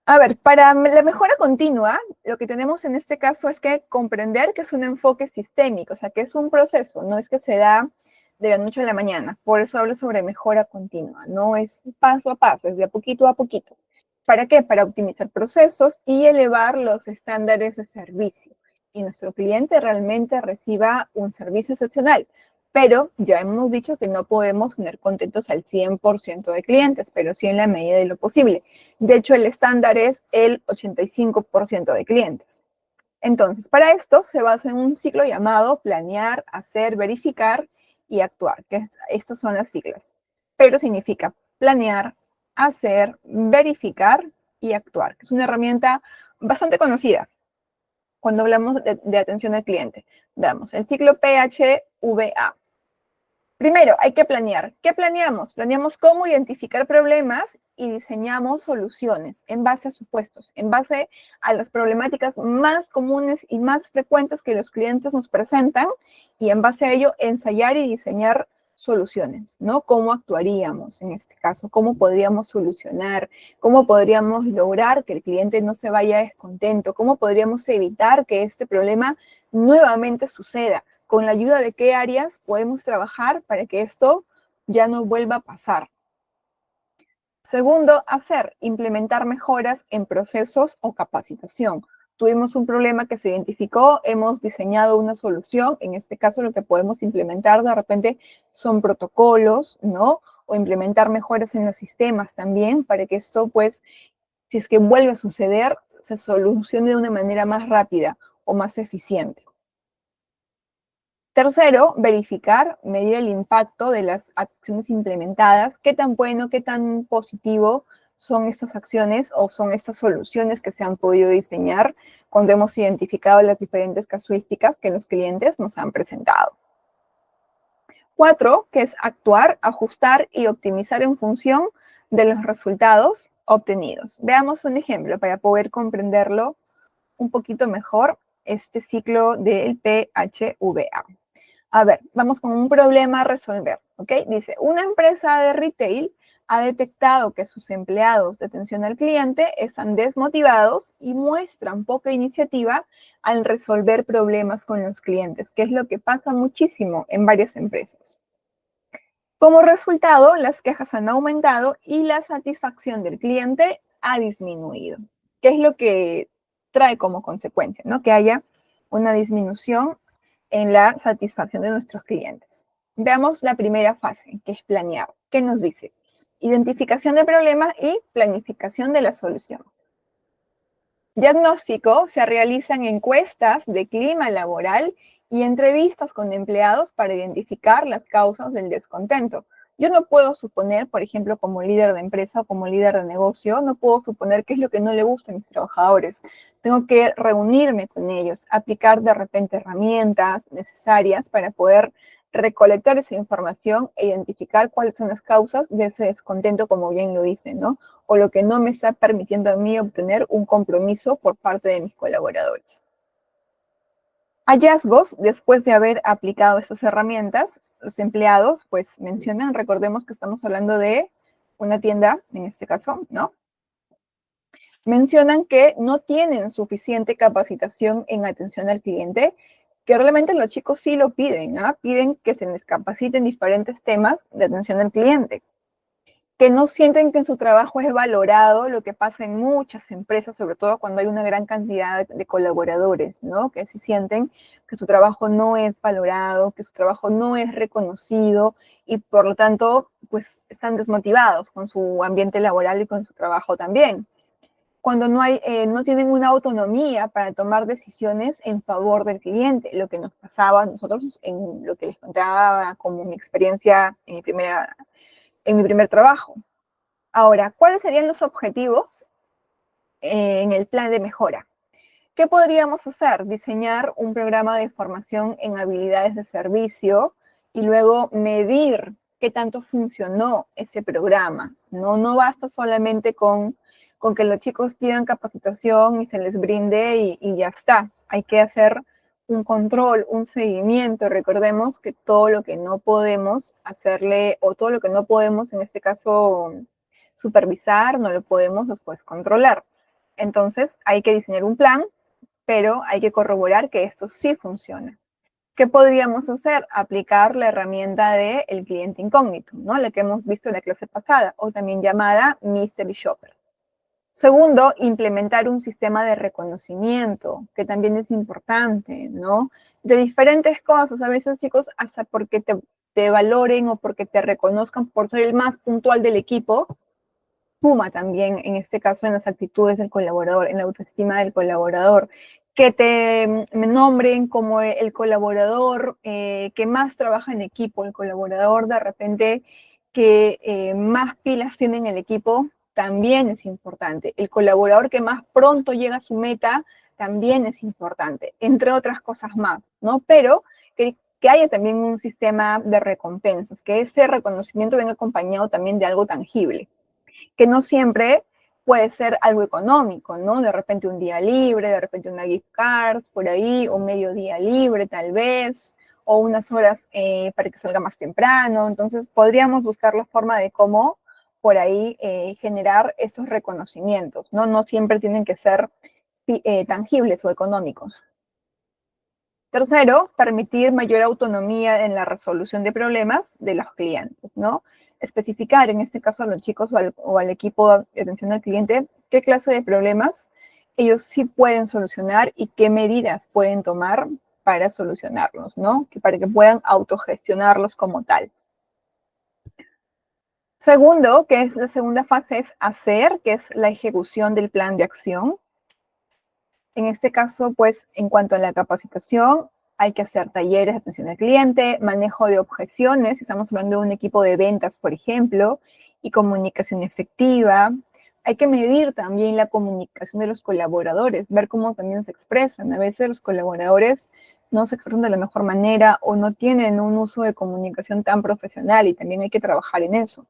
A ver, para la mejora continua, lo que tenemos en este caso es que comprender que es un enfoque sistémico, o sea, que es un proceso, no es que se da de la noche a la mañana. Por eso hablo sobre mejora continua, no es paso a paso, es de a poquito a poquito. ¿Para qué? Para optimizar procesos y elevar los estándares de servicio. Y nuestro cliente realmente reciba un servicio excepcional. Pero ya hemos dicho que no podemos tener contentos al 100% de clientes, pero sí en la medida de lo posible. De hecho, el estándar es el 85% de clientes. Entonces, para esto se basa en un ciclo llamado planear, hacer, verificar y actuar, estas son las siglas. Pero significa planear, hacer, verificar y actuar, que es una herramienta bastante conocida cuando hablamos de atención al cliente. Veamos, el ciclo PHVA. Primero, hay que planear. ¿Qué planeamos? Planeamos cómo identificar problemas y diseñamos soluciones en base a supuestos, en base a las problemáticas más comunes y más frecuentes que los clientes nos presentan y en base a ello ensayar y diseñar soluciones, ¿no? ¿Cómo actuaríamos en este caso? ¿Cómo podríamos solucionar? ¿Cómo podríamos lograr que el cliente no se vaya descontento? ¿Cómo podríamos evitar que este problema nuevamente suceda? ¿Con la ayuda de qué áreas podemos trabajar para que esto ya no vuelva a pasar? Segundo, implementar mejoras en procesos o capacitación. Tuvimos un problema que se identificó, hemos diseñado una solución. En este caso, lo que podemos implementar de repente son protocolos, ¿no? O implementar mejoras en los sistemas también para que esto, pues, si es que vuelve a suceder, se solucione de una manera más rápida o más eficiente. Tercero, verificar, medir el impacto de las acciones implementadas, qué tan bueno, qué tan positivo son estas acciones o son estas soluciones que se han podido diseñar cuando hemos identificado las diferentes casuísticas que los clientes nos han presentado. 4, que es actuar, ajustar y optimizar en función de los resultados obtenidos. Veamos un ejemplo para poder comprenderlo un poquito mejor, este ciclo del PHVA. A ver, vamos con un problema a resolver, ¿ok? Dice, una empresa de retail ha detectado que sus empleados de atención al cliente están desmotivados y muestran poca iniciativa al resolver problemas con los clientes, que es lo que pasa muchísimo en varias empresas. Como resultado, las quejas han aumentado y la satisfacción del cliente ha disminuido. ¿Qué es lo que trae como consecuencia? ¿No? Que haya una disminución en la satisfacción de nuestros clientes. Veamos la primera fase, que es planear. ¿Qué nos dice? Identificación de problemas y planificación de la solución. Diagnóstico: se realizan encuestas de clima laboral y entrevistas con empleados para identificar las causas del descontento. Yo no puedo suponer, por ejemplo, como líder de empresa o como líder de negocio, no puedo suponer qué es lo que no le gusta a mis trabajadores. Tengo que reunirme con ellos, aplicar de repente herramientas necesarias para poder recolectar esa información e identificar cuáles son las causas de ese descontento, como bien lo dice, ¿no? O lo que no me está permitiendo a mí obtener un compromiso por parte de mis colaboradores. Hallazgos: después de haber aplicado estas herramientas, los empleados pues mencionan, recordemos que estamos hablando de una tienda, en este caso, ¿no? Mencionan que no tienen suficiente capacitación en atención al cliente, que realmente los chicos sí lo piden, ¿ah? Piden que se les capaciten diferentes temas de atención al cliente, que no sienten que en su trabajo es valorado, lo que pasa en muchas empresas, sobre todo cuando hay una gran cantidad de colaboradores, ¿no? Que sí sienten que su trabajo no es valorado, que su trabajo no es reconocido y por lo tanto, pues están desmotivados con su ambiente laboral y con su trabajo también. Cuando no tienen una autonomía para tomar decisiones en favor del cliente, lo que nos pasaba a nosotros en lo que les contaba como mi experiencia en mi primer trabajo. Ahora, ¿cuáles serían los objetivos en el plan de mejora? ¿Qué podríamos hacer? Diseñar un programa de formación en habilidades de servicio y luego medir qué tanto funcionó ese programa. No basta solamente con que los chicos pidan capacitación y se les brinde y ya está. Hay que hacer un control, un seguimiento. Recordemos que todo lo que no podemos hacerle, o todo lo que no podemos, en este caso, supervisar, no lo podemos después controlar. Entonces, hay que diseñar un plan, pero hay que corroborar que esto sí funciona. ¿Qué podríamos hacer? Aplicar la herramienta de el cliente incógnito, ¿no? La que hemos visto en la clase pasada, o también llamada Mystery Shopper. Segundo, implementar un sistema de reconocimiento, que también es importante, ¿no? De diferentes cosas, a veces, chicos, hasta porque te valoren o porque te reconozcan por ser el más puntual del equipo, suma también, en este caso, en las actitudes del colaborador, en la autoestima del colaborador. Que te nombren como el colaborador que más trabaja en equipo, el colaborador de repente que más pilas tiene en el equipo, también es importante. El colaborador que más pronto llega a su meta, también es importante, entre otras cosas más, ¿no? Pero que haya también un sistema de recompensas, que ese reconocimiento venga acompañado también de algo tangible, que no siempre puede ser algo económico, ¿no? De repente un día libre, de repente una gift card por ahí, o medio día libre tal vez, o unas horas para que salga más temprano. Entonces podríamos buscar la forma de cómo por ahí generar esos reconocimientos, ¿no? No siempre tienen que ser tangibles o económicos. Tercero, permitir mayor autonomía en la resolución de problemas de los clientes, ¿no? Especificar, en este caso a los chicos o al equipo de atención al cliente, qué clase de problemas ellos sí pueden solucionar y qué medidas pueden tomar para solucionarlos, ¿no? Para que puedan autogestionarlos como tal. Segundo, que es la segunda fase, es hacer, que es la ejecución del plan de acción. En este caso, pues, en cuanto a la capacitación, hay que hacer talleres de atención al cliente, manejo de objeciones, si estamos hablando de un equipo de ventas, por ejemplo, y comunicación efectiva. Hay que medir también la comunicación de los colaboradores, ver cómo también se expresan. A veces los colaboradores no se expresan de la mejor manera o no tienen un uso de comunicación tan profesional y también hay que trabajar en eso.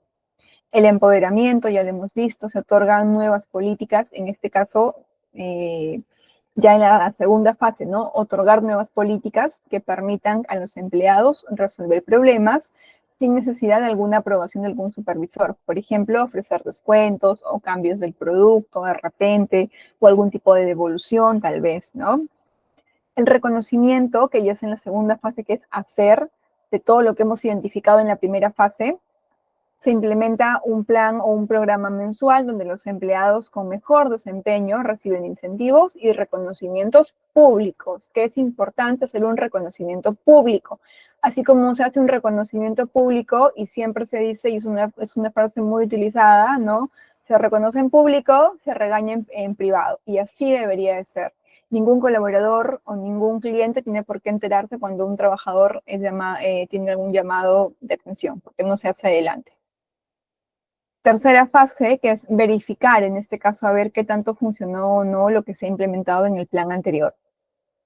El empoderamiento, ya lo hemos visto, se otorgan nuevas políticas, en este caso, ya en la segunda fase, ¿no? Otorgar nuevas políticas que permitan a los empleados resolver problemas sin necesidad de alguna aprobación de algún supervisor. Por ejemplo, ofrecer descuentos o cambios del producto de repente, o algún tipo de devolución tal vez, ¿no? El reconocimiento, que ya es en la segunda fase, que es hacer de todo lo que hemos identificado en la primera fase, Se implementa un plan o un programa mensual donde los empleados con mejor desempeño reciben incentivos y reconocimientos públicos, que es importante hacer un reconocimiento público. Así como se hace un reconocimiento público y siempre se dice, y es una frase muy utilizada, ¿no? Se reconoce en público, se regaña en privado, y así debería de ser. Ningún colaborador o ningún cliente tiene por qué enterarse cuando un trabajador tiene algún llamado de atención, porque no se hace adelante. Tercera fase, que es verificar, en este caso, a ver qué tanto funcionó o no lo que se ha implementado en el plan anterior.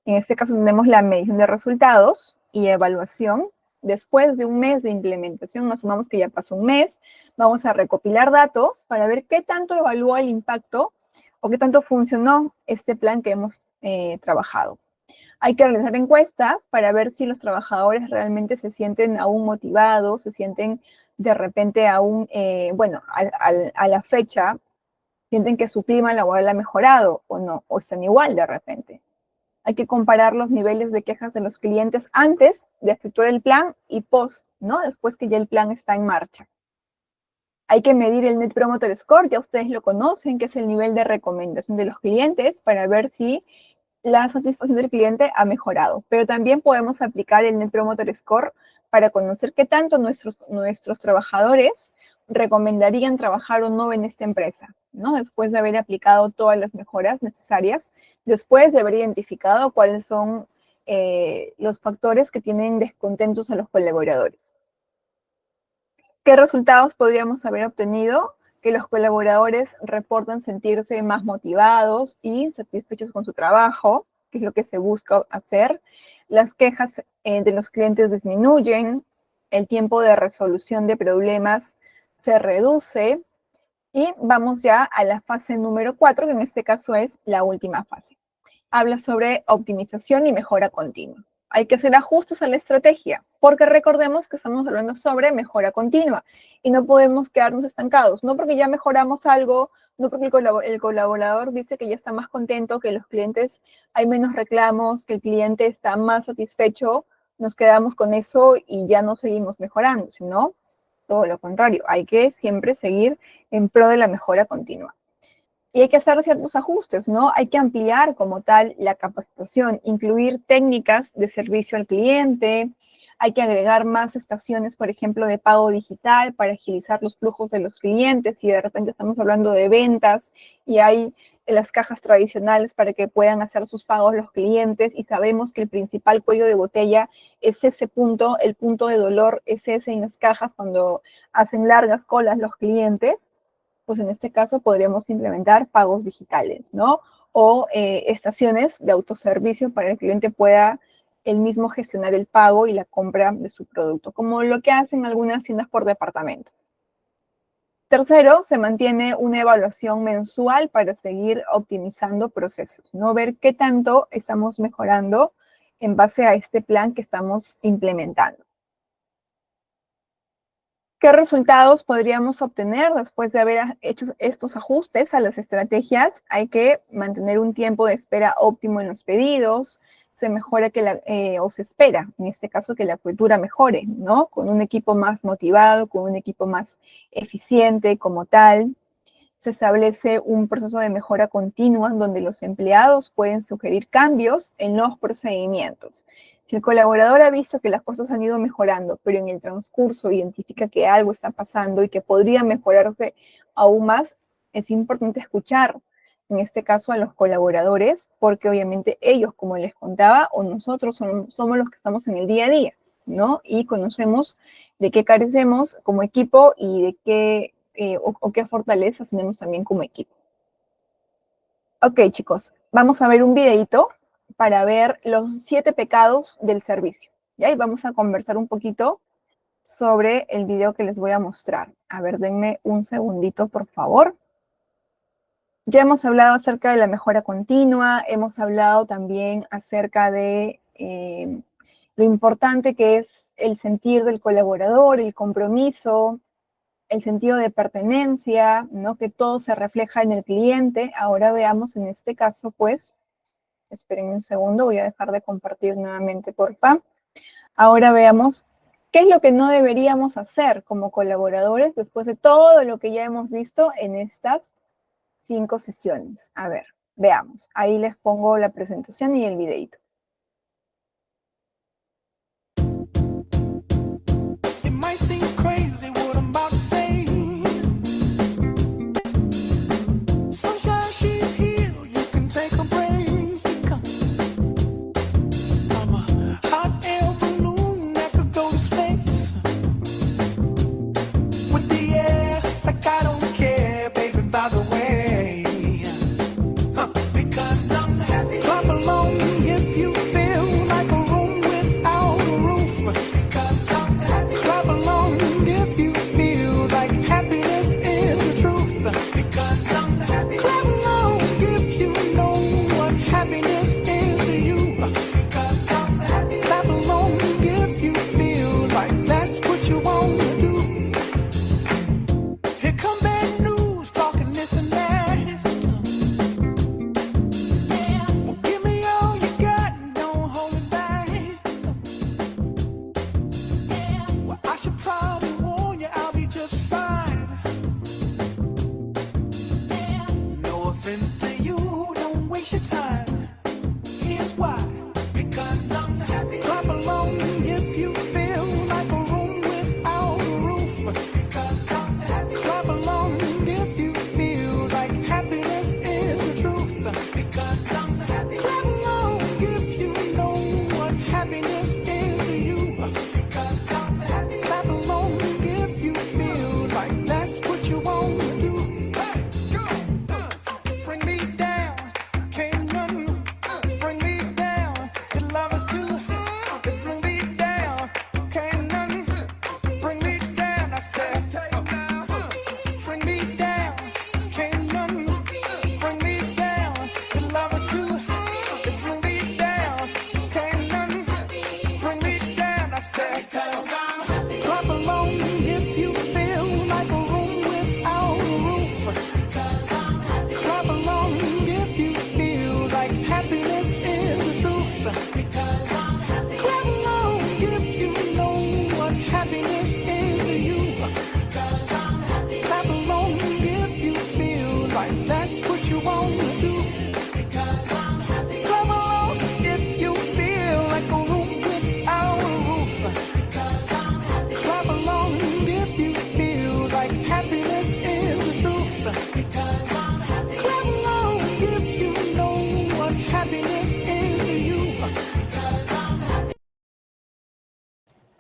En este caso tenemos la medición de resultados y evaluación. Después de un mes de implementación, asumamos que ya pasó un mes, vamos a recopilar datos para ver qué tanto evaluó el impacto o qué tanto funcionó este plan que hemos trabajado. Hay que realizar encuestas para ver si los trabajadores realmente se sienten aún motivados, se sienten de repente aún, bueno, a la fecha, sienten que su clima laboral ha mejorado o no, o están igual de repente. Hay que comparar los niveles de quejas de los clientes antes de efectuar el plan y post, ¿no? Después que ya el plan está en marcha. Hay que medir el Net Promoter Score, ya ustedes lo conocen, que es el nivel de recomendación de los clientes para ver si la satisfacción del cliente ha mejorado. Pero también podemos aplicar el Net Promoter Score para conocer qué tanto nuestros trabajadores recomendarían trabajar o no en esta empresa, ¿no? Después de haber aplicado todas las mejoras necesarias, después de haber identificado cuáles son los factores que tienen descontentos a los colaboradores. ¿Qué resultados podríamos haber obtenido? Que los colaboradores reportan sentirse más motivados y satisfechos con su trabajo, que es lo que se busca hacer. Las quejas de los clientes disminuyen, el tiempo de resolución de problemas se reduce y vamos ya a la fase número 4, que en este caso es la última fase. Habla sobre optimización y mejora continua. Hay que hacer ajustes a la estrategia, porque recordemos que estamos hablando sobre mejora continua y no podemos quedarnos estancados, no porque ya mejoramos algo, no porque el colaborador dice que ya está más contento, que los clientes hay menos reclamos, que el cliente está más satisfecho, nos quedamos con eso y ya no seguimos mejorando, sino todo lo contrario, hay que siempre seguir en pro de la mejora continua. Y hay que hacer ciertos ajustes, ¿no? Hay que ampliar como tal la capacitación, incluir técnicas de servicio al cliente, hay que agregar más estaciones, por ejemplo, de pago digital para agilizar los flujos de los clientes. Si de repente estamos hablando de ventas y hay las cajas tradicionales para que puedan hacer sus pagos los clientes y sabemos que el principal cuello de botella es ese punto, el punto de dolor es ese en las cajas cuando hacen largas colas los clientes, pues en este caso podríamos implementar pagos digitales, ¿no? O estaciones de autoservicio para que el cliente pueda él mismo gestionar el pago y la compra de su producto, como lo que hacen algunas tiendas por departamento. Tercero, se mantiene una evaluación mensual para seguir optimizando procesos, ¿no? Ver qué tanto estamos mejorando en base a este plan que estamos implementando. ¿Qué resultados podríamos obtener después de haber hecho estos ajustes a las estrategias? Hay que mantener un tiempo de espera óptimo en los pedidos, se mejora o se espera, en este caso, que la cultura mejore, ¿no? Con un equipo más motivado, con un equipo más eficiente como tal. Se establece un proceso de mejora continua donde los empleados pueden sugerir cambios en los procedimientos. Si el colaborador ha visto que las cosas han ido mejorando, pero en el transcurso identifica que algo está pasando y que podría mejorarse aún más, es importante escuchar, en este caso, a los colaboradores, porque obviamente ellos, como les contaba, o nosotros somos los que estamos en el día a día, ¿no? Y conocemos de qué carecemos como equipo y de qué o qué fortalezas tenemos también como equipo. Ok, chicos, vamos a ver un videito para ver los 7 pecados del servicio. ¿Ya? Y vamos a conversar un poquito sobre el video que les voy a mostrar. A ver, denme un segundito, por favor. Ya hemos hablado acerca de la mejora continua, hemos hablado también acerca de lo importante que es el sentir del colaborador, el compromiso, el sentido de pertenencia, ¿no? Que todo se refleja en el cliente. Ahora veamos en este caso, pues, esperen un segundo, voy a dejar de compartir nuevamente, porfa. Ahora veamos ¿Qué es lo que no deberíamos hacer como colaboradores después de todo lo que ya hemos visto en estas 5 sesiones? A ver, veamos. Ahí les pongo la presentación y el videito.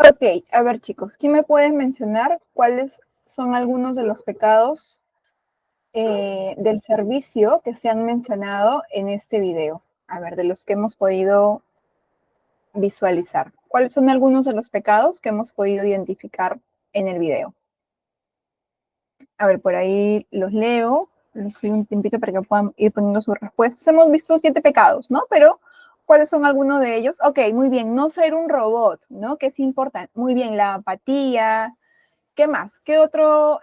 Ok, a ver chicos, ¿quién me puede mencionar cuáles son algunos de los pecados del servicio que se han mencionado en este video? A ver, de los que hemos podido visualizar. ¿Cuáles son algunos de los pecados que hemos podido identificar en el video? A ver, por ahí los leo, les doy un tiempito para que puedan ir poniendo sus respuestas. Hemos visto 7 pecados, ¿no? Pero, ¿cuáles son algunos de ellos? Ok, muy bien, no ser un robot, ¿no? Que es importante. Muy bien, la apatía. ¿Qué más? ¿Qué otro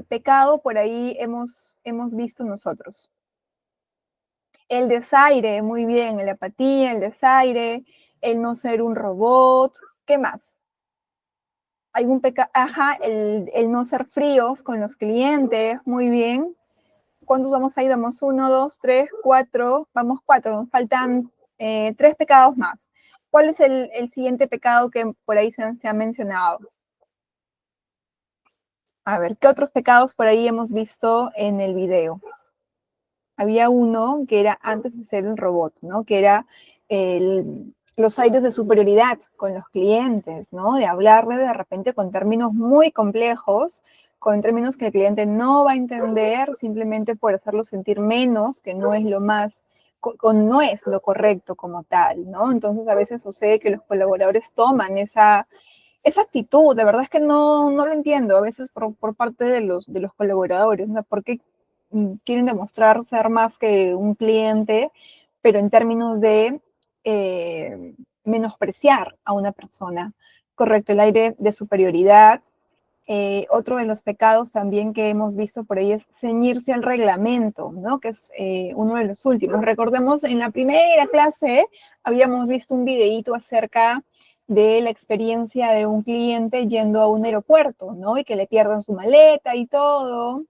pecado por ahí hemos visto nosotros? El desaire, muy bien, la apatía, el desaire, el no ser un robot. ¿Qué más? Algún pecado, ajá, el no ser fríos con los clientes, muy bien. ¿Cuántos vamos ahí? Vamos 1, 2, 3, 4, vamos 4, nos faltan 3 pecados más. ¿Cuál es el siguiente pecado que por ahí se ha mencionado? A ver, ¿qué otros pecados por ahí hemos visto en el video? Había uno que era antes de ser un robot, ¿no? Que era los aires de superioridad con los clientes, ¿no? De hablarle de repente con términos muy complejos, con términos que el cliente no va a entender simplemente por hacerlo sentir menos, que no es lo más, no es lo correcto como tal, ¿no? Entonces a veces sucede que los colaboradores toman esa actitud, de verdad es que no lo entiendo a veces por parte de los colaboradores, ¿no? ¿Por qué quieren demostrar ser más que un cliente, pero en términos de menospreciar a una persona? Correcto, el aire de superioridad. Otro de los pecados también que hemos visto por ahí es ceñirse al reglamento, ¿no? Que es uno de los últimos. Recordemos, en la primera clase habíamos visto un videíto acerca de la experiencia de un cliente yendo a un aeropuerto, ¿no? Y que le pierdan su maleta y todo,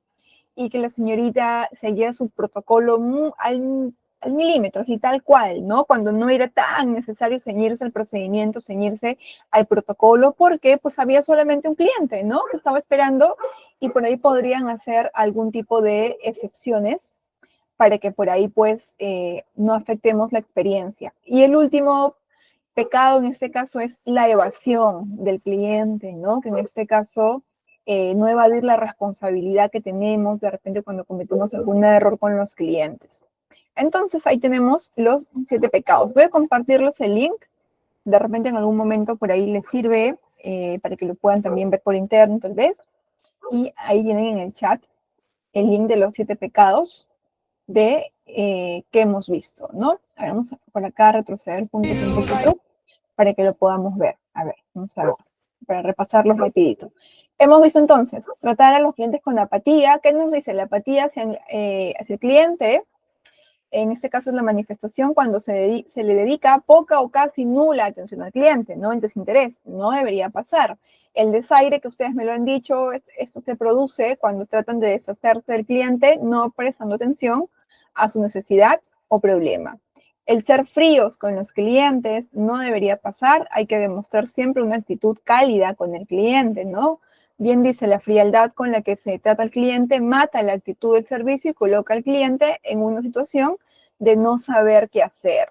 y que la señorita seguía su protocolo al milímetro, así tal cual, ¿no? Cuando no era tan necesario ceñirse al procedimiento, ceñirse al protocolo, porque pues había solamente un cliente, ¿no? Que estaba esperando y por ahí podrían hacer algún tipo de excepciones para que por ahí pues no afectemos la experiencia. Y el último pecado en este caso es la evasión del cliente, ¿no? Que en este caso no evadir la responsabilidad que tenemos de repente cuando cometemos algún error con los clientes. Entonces ahí tenemos los 7 pecados. Voy a compartirles el link. De repente en algún momento por ahí les sirve para que lo puedan también ver por interno tal vez. Y ahí tienen en el chat el link de los 7 pecados de que hemos visto, ¿no? A ver, vamos por acá a retroceder puntos un poquito para que lo podamos ver. A ver, vamos a ver, para repasarlos rapidito. Hemos visto entonces, tratar a los clientes con apatía. ¿Qué nos dice? La apatía hacia el cliente, en este caso es la manifestación cuando se le dedica poca o casi nula atención al cliente, ¿no? En desinterés, no debería pasar. El desaire, que ustedes me lo han dicho, esto se produce cuando tratan de deshacerse del cliente, no prestando atención a su necesidad o problema. El ser fríos con los clientes no debería pasar, hay que demostrar siempre una actitud cálida con el cliente, ¿no? Bien dice, la frialdad con la que se trata al cliente mata la actitud del servicio y coloca al cliente en una situación de no saber qué hacer,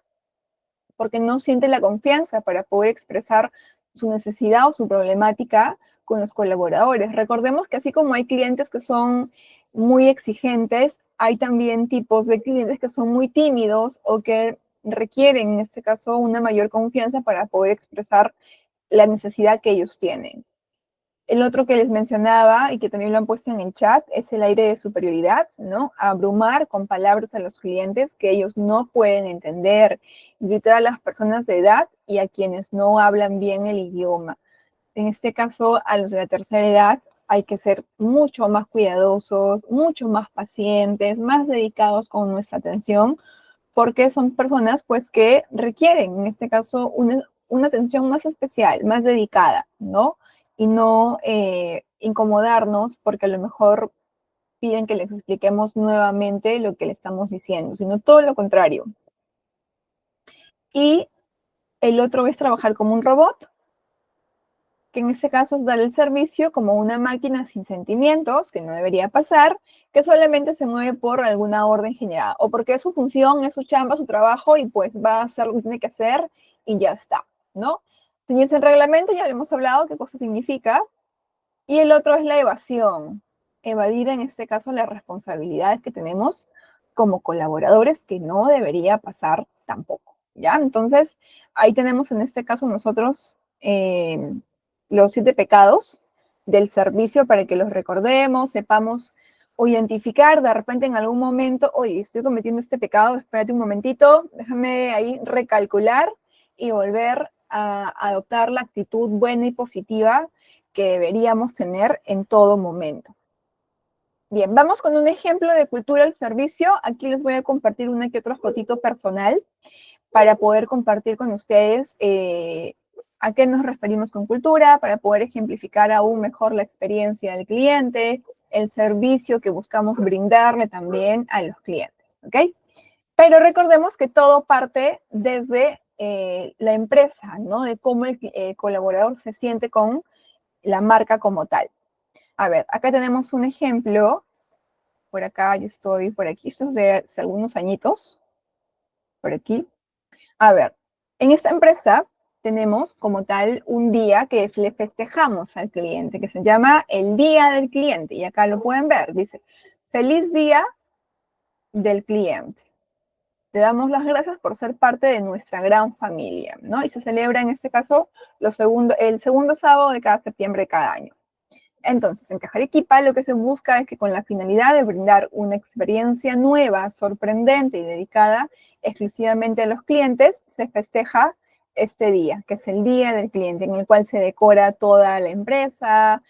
porque no siente la confianza para poder expresar su necesidad o su problemática con los colaboradores. Recordemos que así como hay clientes que son muy exigentes, hay también tipos de clientes que son muy tímidos o que requieren, en este caso, una mayor confianza para poder expresar la necesidad que ellos tienen. El otro que les mencionaba y que también lo han puesto en el chat es el aire de superioridad, ¿no? Abrumar con palabras a los clientes que ellos no pueden entender, gritar a las personas de edad y a quienes no hablan bien el idioma. En este caso, a los de la tercera edad hay que ser mucho más cuidadosos, mucho más pacientes, más dedicados con nuestra atención, porque son personas pues que requieren, en este caso, una atención más especial, más dedicada, ¿no? Y no incomodarnos porque a lo mejor piden que les expliquemos nuevamente lo que le estamos diciendo, sino todo lo contrario. Y el otro es trabajar como un robot, que en este caso es dar el servicio como una máquina sin sentimientos, que no debería pasar, que solamente se mueve por alguna orden generada, o porque es su función, es su chamba, su trabajo, y pues va a hacer lo que tiene que hacer y ya está, ¿no? Ceñirse el reglamento, ya hemos hablado qué cosa significa, y el otro es la evasión, evadir en este caso las responsabilidades que tenemos como colaboradores, que no debería pasar tampoco, ¿ya? Entonces, ahí tenemos en este caso nosotros los 7 pecados del servicio para que los recordemos, sepamos o identificar de repente en algún momento, oye, estoy cometiendo este pecado, espérate un momentito, déjame ahí recalcular y volver a adoptar la actitud buena y positiva que deberíamos tener en todo momento. Bien, vamos con un ejemplo de cultura al servicio. Aquí les voy a compartir una que otra fotito personal para poder compartir con ustedes a qué nos referimos con cultura, para poder ejemplificar aún mejor la experiencia del cliente, el servicio que buscamos brindarle también a los clientes, ¿ok? Pero recordemos que todo parte desde la empresa, ¿no? De cómo el colaborador se siente con la marca como tal. A ver, acá tenemos un ejemplo. Por acá yo estoy, por aquí, esto es de hace algunos añitos. Por aquí. A ver, en esta empresa tenemos como tal un día que le festejamos al cliente, que se llama el Día del Cliente. Y acá lo pueden ver, dice, feliz día del cliente. Te damos las gracias por ser parte de nuestra gran familia, ¿no? Y se celebra en este caso el segundo sábado de cada septiembre de cada año. Entonces, en Caja Arequipa lo que se busca es que con la finalidad de brindar una experiencia nueva, sorprendente y dedicada exclusivamente a los clientes, se festeja este día, que es el Día del Cliente, en el cual se decora toda la empresa,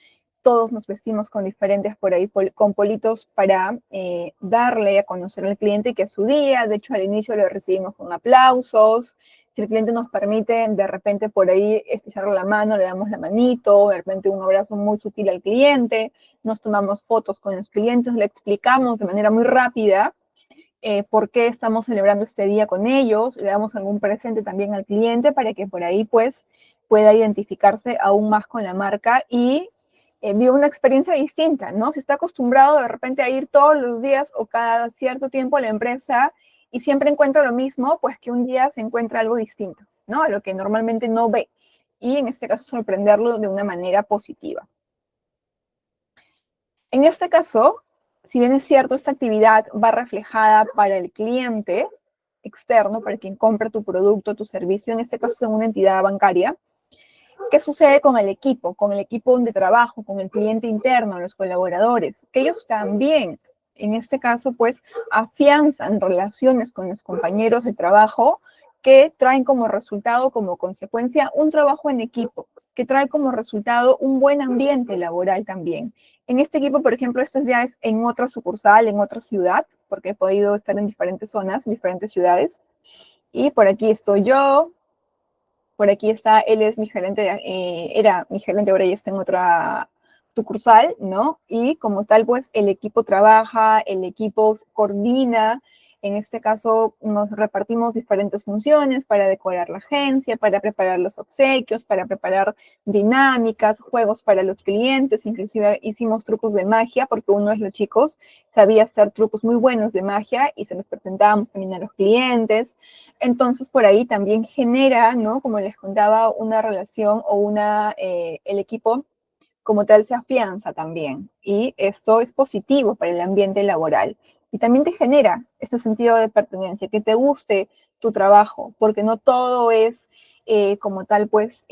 todos nos vestimos con diferentes por ahí, con politos para darle a conocer al cliente que es su día. De hecho, al inicio lo recibimos con aplausos, Si el cliente nos permite, de repente por ahí estirarle la mano, le damos la manito, de repente un abrazo muy sutil al cliente, nos tomamos fotos con los clientes, le explicamos de manera muy rápida por qué estamos celebrando este día con ellos, le damos algún presente también al cliente para que por ahí pues pueda identificarse aún más con la marca y viva una experiencia distinta, ¿no? Si está acostumbrado de repente a ir todos los días o cada cierto tiempo a la empresa y siempre encuentra lo mismo, pues que un día se encuentra algo distinto, ¿no? A lo que normalmente no ve. Y en este caso sorprenderlo de una manera positiva. En este caso, si bien es cierto, esta actividad va reflejada para el cliente externo, para quien compra tu producto, tu servicio, en este caso en una entidad bancaria, ¿qué sucede con el equipo de trabajo, con el cliente interno, los colaboradores? Que ellos también, en este caso, pues, afianzan relaciones con los compañeros de trabajo que traen como resultado, como consecuencia, un trabajo en equipo, que trae como resultado un buen ambiente laboral también. En este equipo, por ejemplo, este ya es en otra sucursal, en otra ciudad, porque he podido estar en diferentes zonas, en diferentes ciudades. Y por aquí estoy yo, por aquí está, él es mi gerente, era mi gerente, ahora ya está en otra sucursal, ¿no? Y como tal, pues el equipo trabaja, el equipo coordina, en este caso nos repartimos diferentes funciones para decorar la agencia, para preparar los obsequios, para preparar dinámicas, juegos para los clientes, inclusive hicimos trucos de magia, porque uno de los chicos sabía hacer trucos muy buenos de magia y se los presentábamos también a los clientes. Entonces, por ahí también genera, ¿no? Como les contaba, una relación o el equipo como tal se afianza también. Y esto es positivo para el ambiente laboral. Y también te genera ese sentido de pertenencia, que te guste tu trabajo, porque no todo es como tal, pues,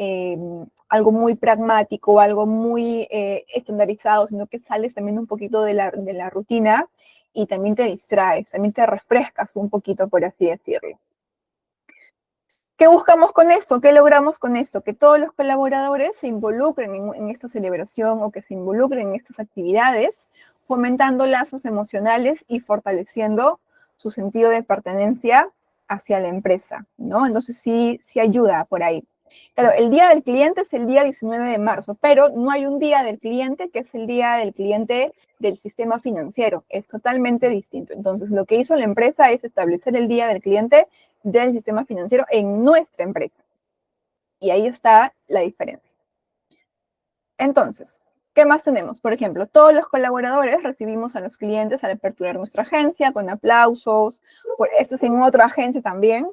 algo muy pragmático, algo muy estandarizado, sino que sales también un poquito de la rutina y también te distraes, también te refrescas un poquito, por así decirlo. ¿Qué buscamos con esto? ¿Qué logramos con esto? Que todos los colaboradores se involucren en esta celebración o que se involucren en estas actividades, fomentando lazos emocionales y fortaleciendo su sentido de pertenencia hacia la empresa, ¿no? Entonces sí ayuda por ahí. Claro, el día del cliente es el día 19 de marzo, pero no hay un día del cliente que es el día del cliente del sistema financiero. Es totalmente distinto. Entonces, lo que hizo la empresa es establecer el día del cliente del sistema financiero en nuestra empresa. Y ahí está la diferencia. Entonces, ¿qué más tenemos? Por ejemplo, todos los colaboradores recibimos a los clientes al aperturar nuestra agencia con aplausos. Esto es en otra agencia también.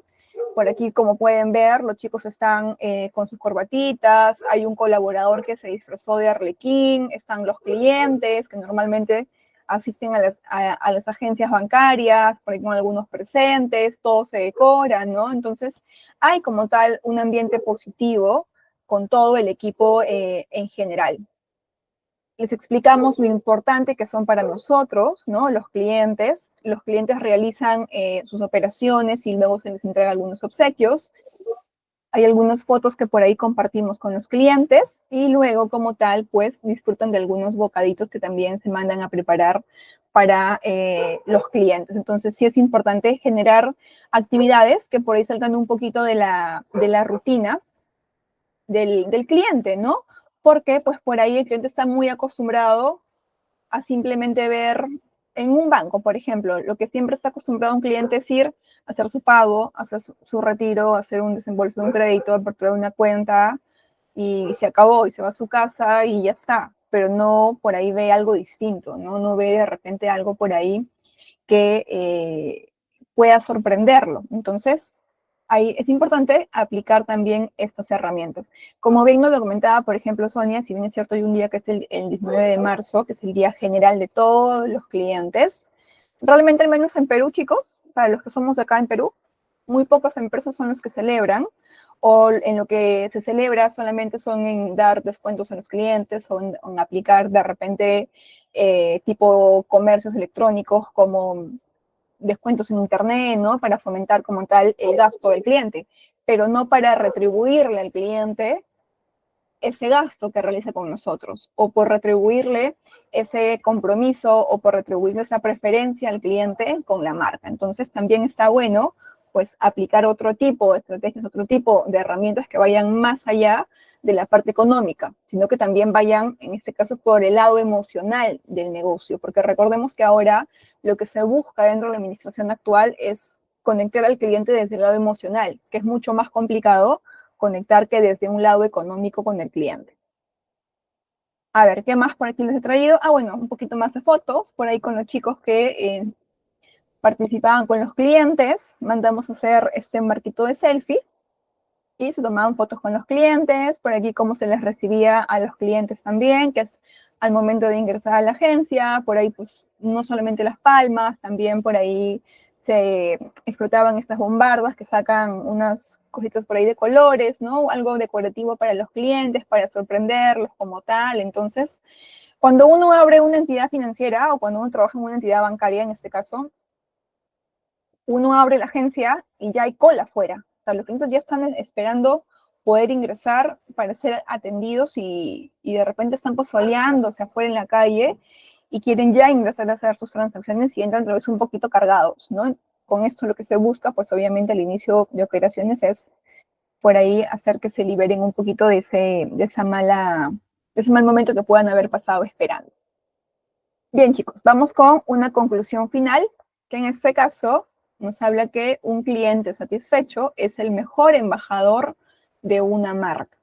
Por aquí, como pueden ver, los chicos están con sus corbatitas, hay un colaborador que se disfrazó de arlequín, están los clientes que normalmente asisten a las agencias bancarias, por ahí con algunos presentes, todo se decora, ¿no? Entonces, hay como tal un ambiente positivo con todo el equipo en general. Les explicamos lo importante que son para nosotros, ¿no? Los clientes realizan sus operaciones y luego se les entrega algunos obsequios. Hay algunas fotos que por ahí compartimos con los clientes y luego como tal, pues disfrutan de algunos bocaditos que también se mandan a preparar para los clientes. Entonces sí es importante generar actividades que por ahí salgan un poquito de la rutina del cliente, ¿no? Porque pues por ahí el cliente está muy acostumbrado a simplemente ver en un banco, por ejemplo, lo que siempre está acostumbrado un cliente es ir, hacer su pago, hacer su retiro, hacer un desembolso de un crédito, aperturar una cuenta y se acabó y se va a su casa y ya está, pero no por ahí ve algo distinto, ¿no? No ve de repente algo por ahí que pueda sorprenderlo. Entonces, ahí es importante aplicar también estas herramientas. Como bien nos lo comentaba, por ejemplo, Sonia, si bien es cierto, hay un día que es el 19 de marzo, que es el día general de todos los clientes, realmente al menos en Perú, chicos, para los que somos acá en Perú, muy pocas empresas son los que celebran, o en lo que se celebra solamente son en dar descuentos a los clientes o en aplicar de repente tipo comercios electrónicos como descuentos en internet, ¿no? Para fomentar como tal el gasto del cliente, pero no para retribuirle al cliente ese gasto que realiza con nosotros, o por retribuirle ese compromiso, o por retribuirle esa preferencia al cliente con la marca. Entonces también está bueno pues aplicar otro tipo de estrategias, otro tipo de herramientas que vayan más allá de la parte económica, sino que también vayan, en este caso, por el lado emocional del negocio, porque recordemos que ahora lo que se busca dentro de la administración actual es conectar al cliente desde el lado emocional, que es mucho más complicado conectar que desde un lado económico con el cliente. A ver, ¿qué más por aquí les he traído? Ah, bueno, un poquito más de fotos, por ahí con los chicos que participaban con los clientes, mandamos a hacer este marquito de selfie, y se tomaban fotos con los clientes, por aquí cómo se les recibía a los clientes también, que es al momento de ingresar a la agencia, por ahí pues no solamente las palmas, también por ahí se explotaban estas bombardas que sacan unas cositas por ahí de colores, ¿no? Algo decorativo para los clientes, para sorprenderlos como tal. Entonces, cuando uno abre una entidad financiera o cuando uno trabaja en una entidad bancaria, en este caso, uno abre la agencia y ya hay cola afuera. O sea, los clientes ya están esperando poder ingresar para ser atendidos y de repente están pozoleándose afuera en la calle y quieren ya ingresar a hacer sus transacciones y entran tal vez un poquito cargados, ¿no? Con esto lo que se busca, pues obviamente al inicio de operaciones es por ahí hacer que se liberen un poquito de ese mal momento que puedan haber pasado esperando. Bien, chicos, vamos con una conclusión final, que en este caso nos habla que un cliente satisfecho es el mejor embajador de una marca.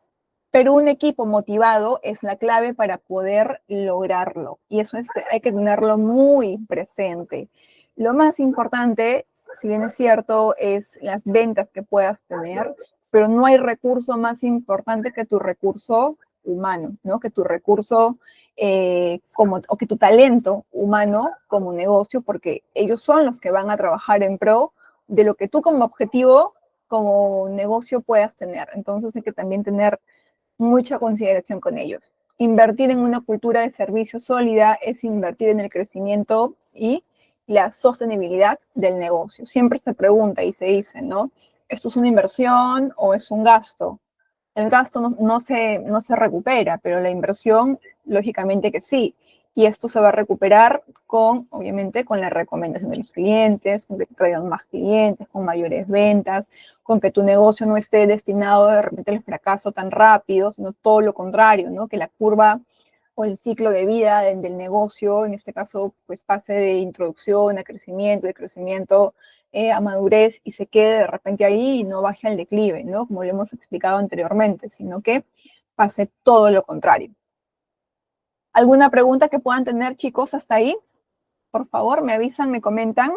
Pero un equipo motivado es la clave para poder lograrlo. Y eso hay que tenerlo muy presente. Lo más importante, si bien es cierto, es las ventas que puedas tener, pero no hay recurso más importante que tu recurso humano, ¿no? Que tu recurso o que tu talento humano como negocio, porque ellos son los que van a trabajar en pro de lo que tú como objetivo, como negocio puedas tener. Entonces hay que también tener mucha consideración con ellos. Invertir en una cultura de servicio sólida es invertir en el crecimiento y la sostenibilidad del negocio. Siempre se pregunta y se dice, ¿no? ¿Esto es una inversión o es un gasto? El gasto no se recupera, pero la inversión, lógicamente que sí. Y esto se va a recuperar obviamente, con la recomendación de los clientes, con que te traigan más clientes, con mayores ventas, con que tu negocio no esté destinado de repente al fracaso tan rápido, sino todo lo contrario, ¿no? Que la curva o el ciclo de vida del negocio, en este caso, pues pase de introducción a crecimiento, de crecimiento a madurez y se quede de repente ahí y no baje al declive, ¿no? Como lo hemos explicado anteriormente, sino que pase todo lo contrario. ¿Alguna pregunta que puedan tener, chicos, hasta ahí? Por favor, me avisan, me comentan.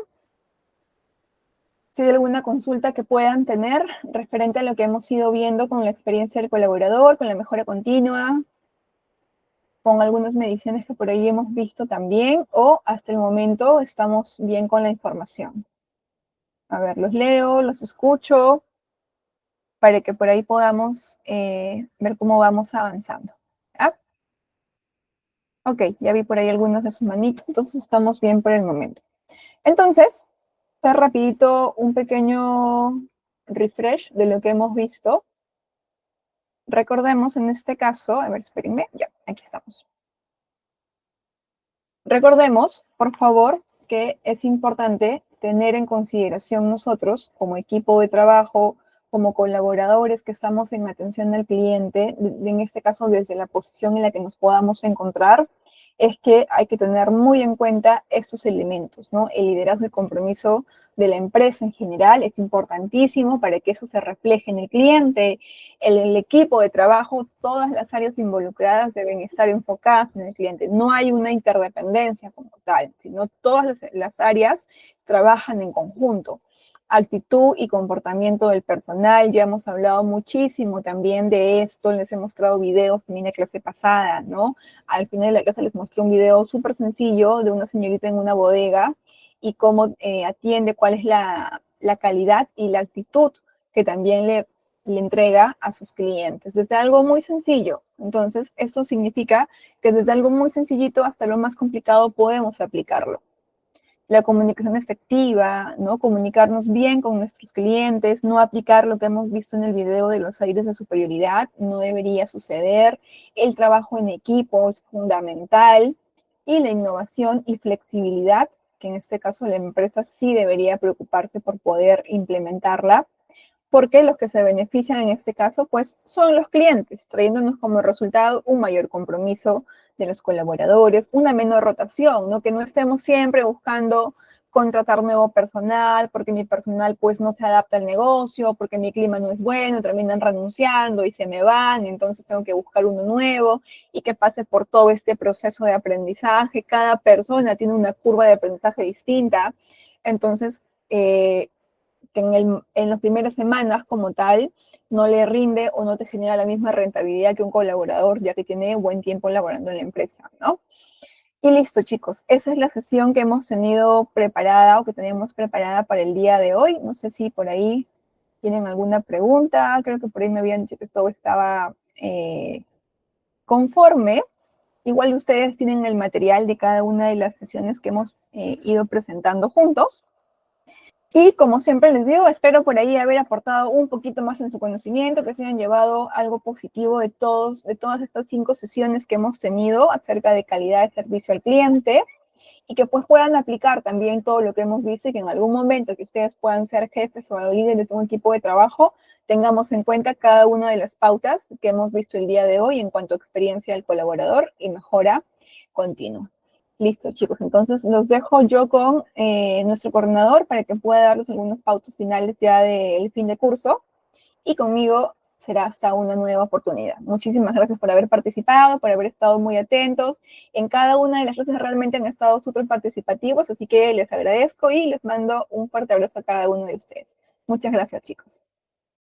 Si hay alguna consulta que puedan tener referente a lo que hemos ido viendo con la experiencia del colaborador, con la mejora continua, con algunas mediciones que por ahí hemos visto también, o hasta el momento estamos bien con la información. A ver, los leo, los escucho, para que por ahí podamos ver cómo vamos avanzando. ¿Ya? Ok, ya vi por ahí algunos de sus manitos, entonces estamos bien por el momento. Entonces, hacer rapidito un pequeño refresh de lo que hemos visto. Recordemos en este caso, a ver, espérenme, ya, aquí estamos. Recordemos, por favor, que es importante tener en consideración nosotros, como equipo de trabajo, como colaboradores que estamos en atención al cliente, en este caso desde la posición en la que nos podamos encontrar, es que hay que tener muy en cuenta estos elementos, ¿no? El liderazgo y compromiso de la empresa en general es importantísimo para que eso se refleje en el cliente, el equipo de trabajo, todas las áreas involucradas deben estar enfocadas en el cliente. No hay una interdependencia como tal, sino todas las áreas trabajan en conjunto. Actitud y comportamiento del personal, ya hemos hablado muchísimo también de esto, les he mostrado videos también en la clase pasada, ¿no? Al final de la clase les mostré un video súper sencillo de una señorita en una bodega y cómo atiende, cuál es la calidad y la actitud que también le entrega a sus clientes, desde algo muy sencillo. Entonces, esto significa que desde algo muy sencillito hasta lo más complicado podemos aplicarlo. La comunicación efectiva, ¿no? Comunicarnos bien con nuestros clientes, no aplicar lo que hemos visto en el video de los aires de superioridad, no debería suceder. El trabajo en equipo es fundamental y la innovación y flexibilidad que en este caso la empresa sí debería preocuparse por poder implementarla, porque los que se benefician en este caso, pues son los clientes, trayéndonos como resultado un mayor compromiso de los colaboradores, una menor rotación, ¿no? Que no estemos siempre buscando contratar nuevo personal, porque mi personal pues no se adapta al negocio, porque mi clima no es bueno, terminan renunciando y se me van, entonces tengo que buscar uno nuevo y que pase por todo este proceso de aprendizaje. Cada persona tiene una curva de aprendizaje distinta, entonces que en las primeras semanas como tal no le rinde o no te genera la misma rentabilidad que un colaborador ya que tiene buen tiempo laborando en la empresa, ¿no? Y listo, chicos, esa es la sesión que hemos tenido preparada o que teníamos preparada para el día de hoy. No sé si por ahí tienen alguna pregunta. Creo que por ahí me habían dicho que todo estaba conforme. Igual ustedes tienen el material de cada una de las sesiones que hemos ido presentando juntos. Y como siempre les digo, espero por ahí haber aportado un poquito más en su conocimiento, que se hayan llevado algo positivo de todas estas 5 sesiones que hemos tenido acerca de calidad de servicio al cliente y que pues puedan aplicar también todo lo que hemos visto y que en algún momento que ustedes puedan ser jefes o líderes de un equipo de trabajo, tengamos en cuenta cada una de las pautas que hemos visto el día de hoy en cuanto a experiencia del colaborador y mejora continua. Listo, chicos. Entonces, los dejo yo con nuestro coordinador para que pueda darles algunas pautas finales ya del fin de curso. Y conmigo será hasta una nueva oportunidad. Muchísimas gracias por haber participado, por haber estado muy atentos. En cada una de las clases realmente han estado súper participativos, así que les agradezco y les mando un fuerte abrazo a cada uno de ustedes. Muchas gracias, chicos.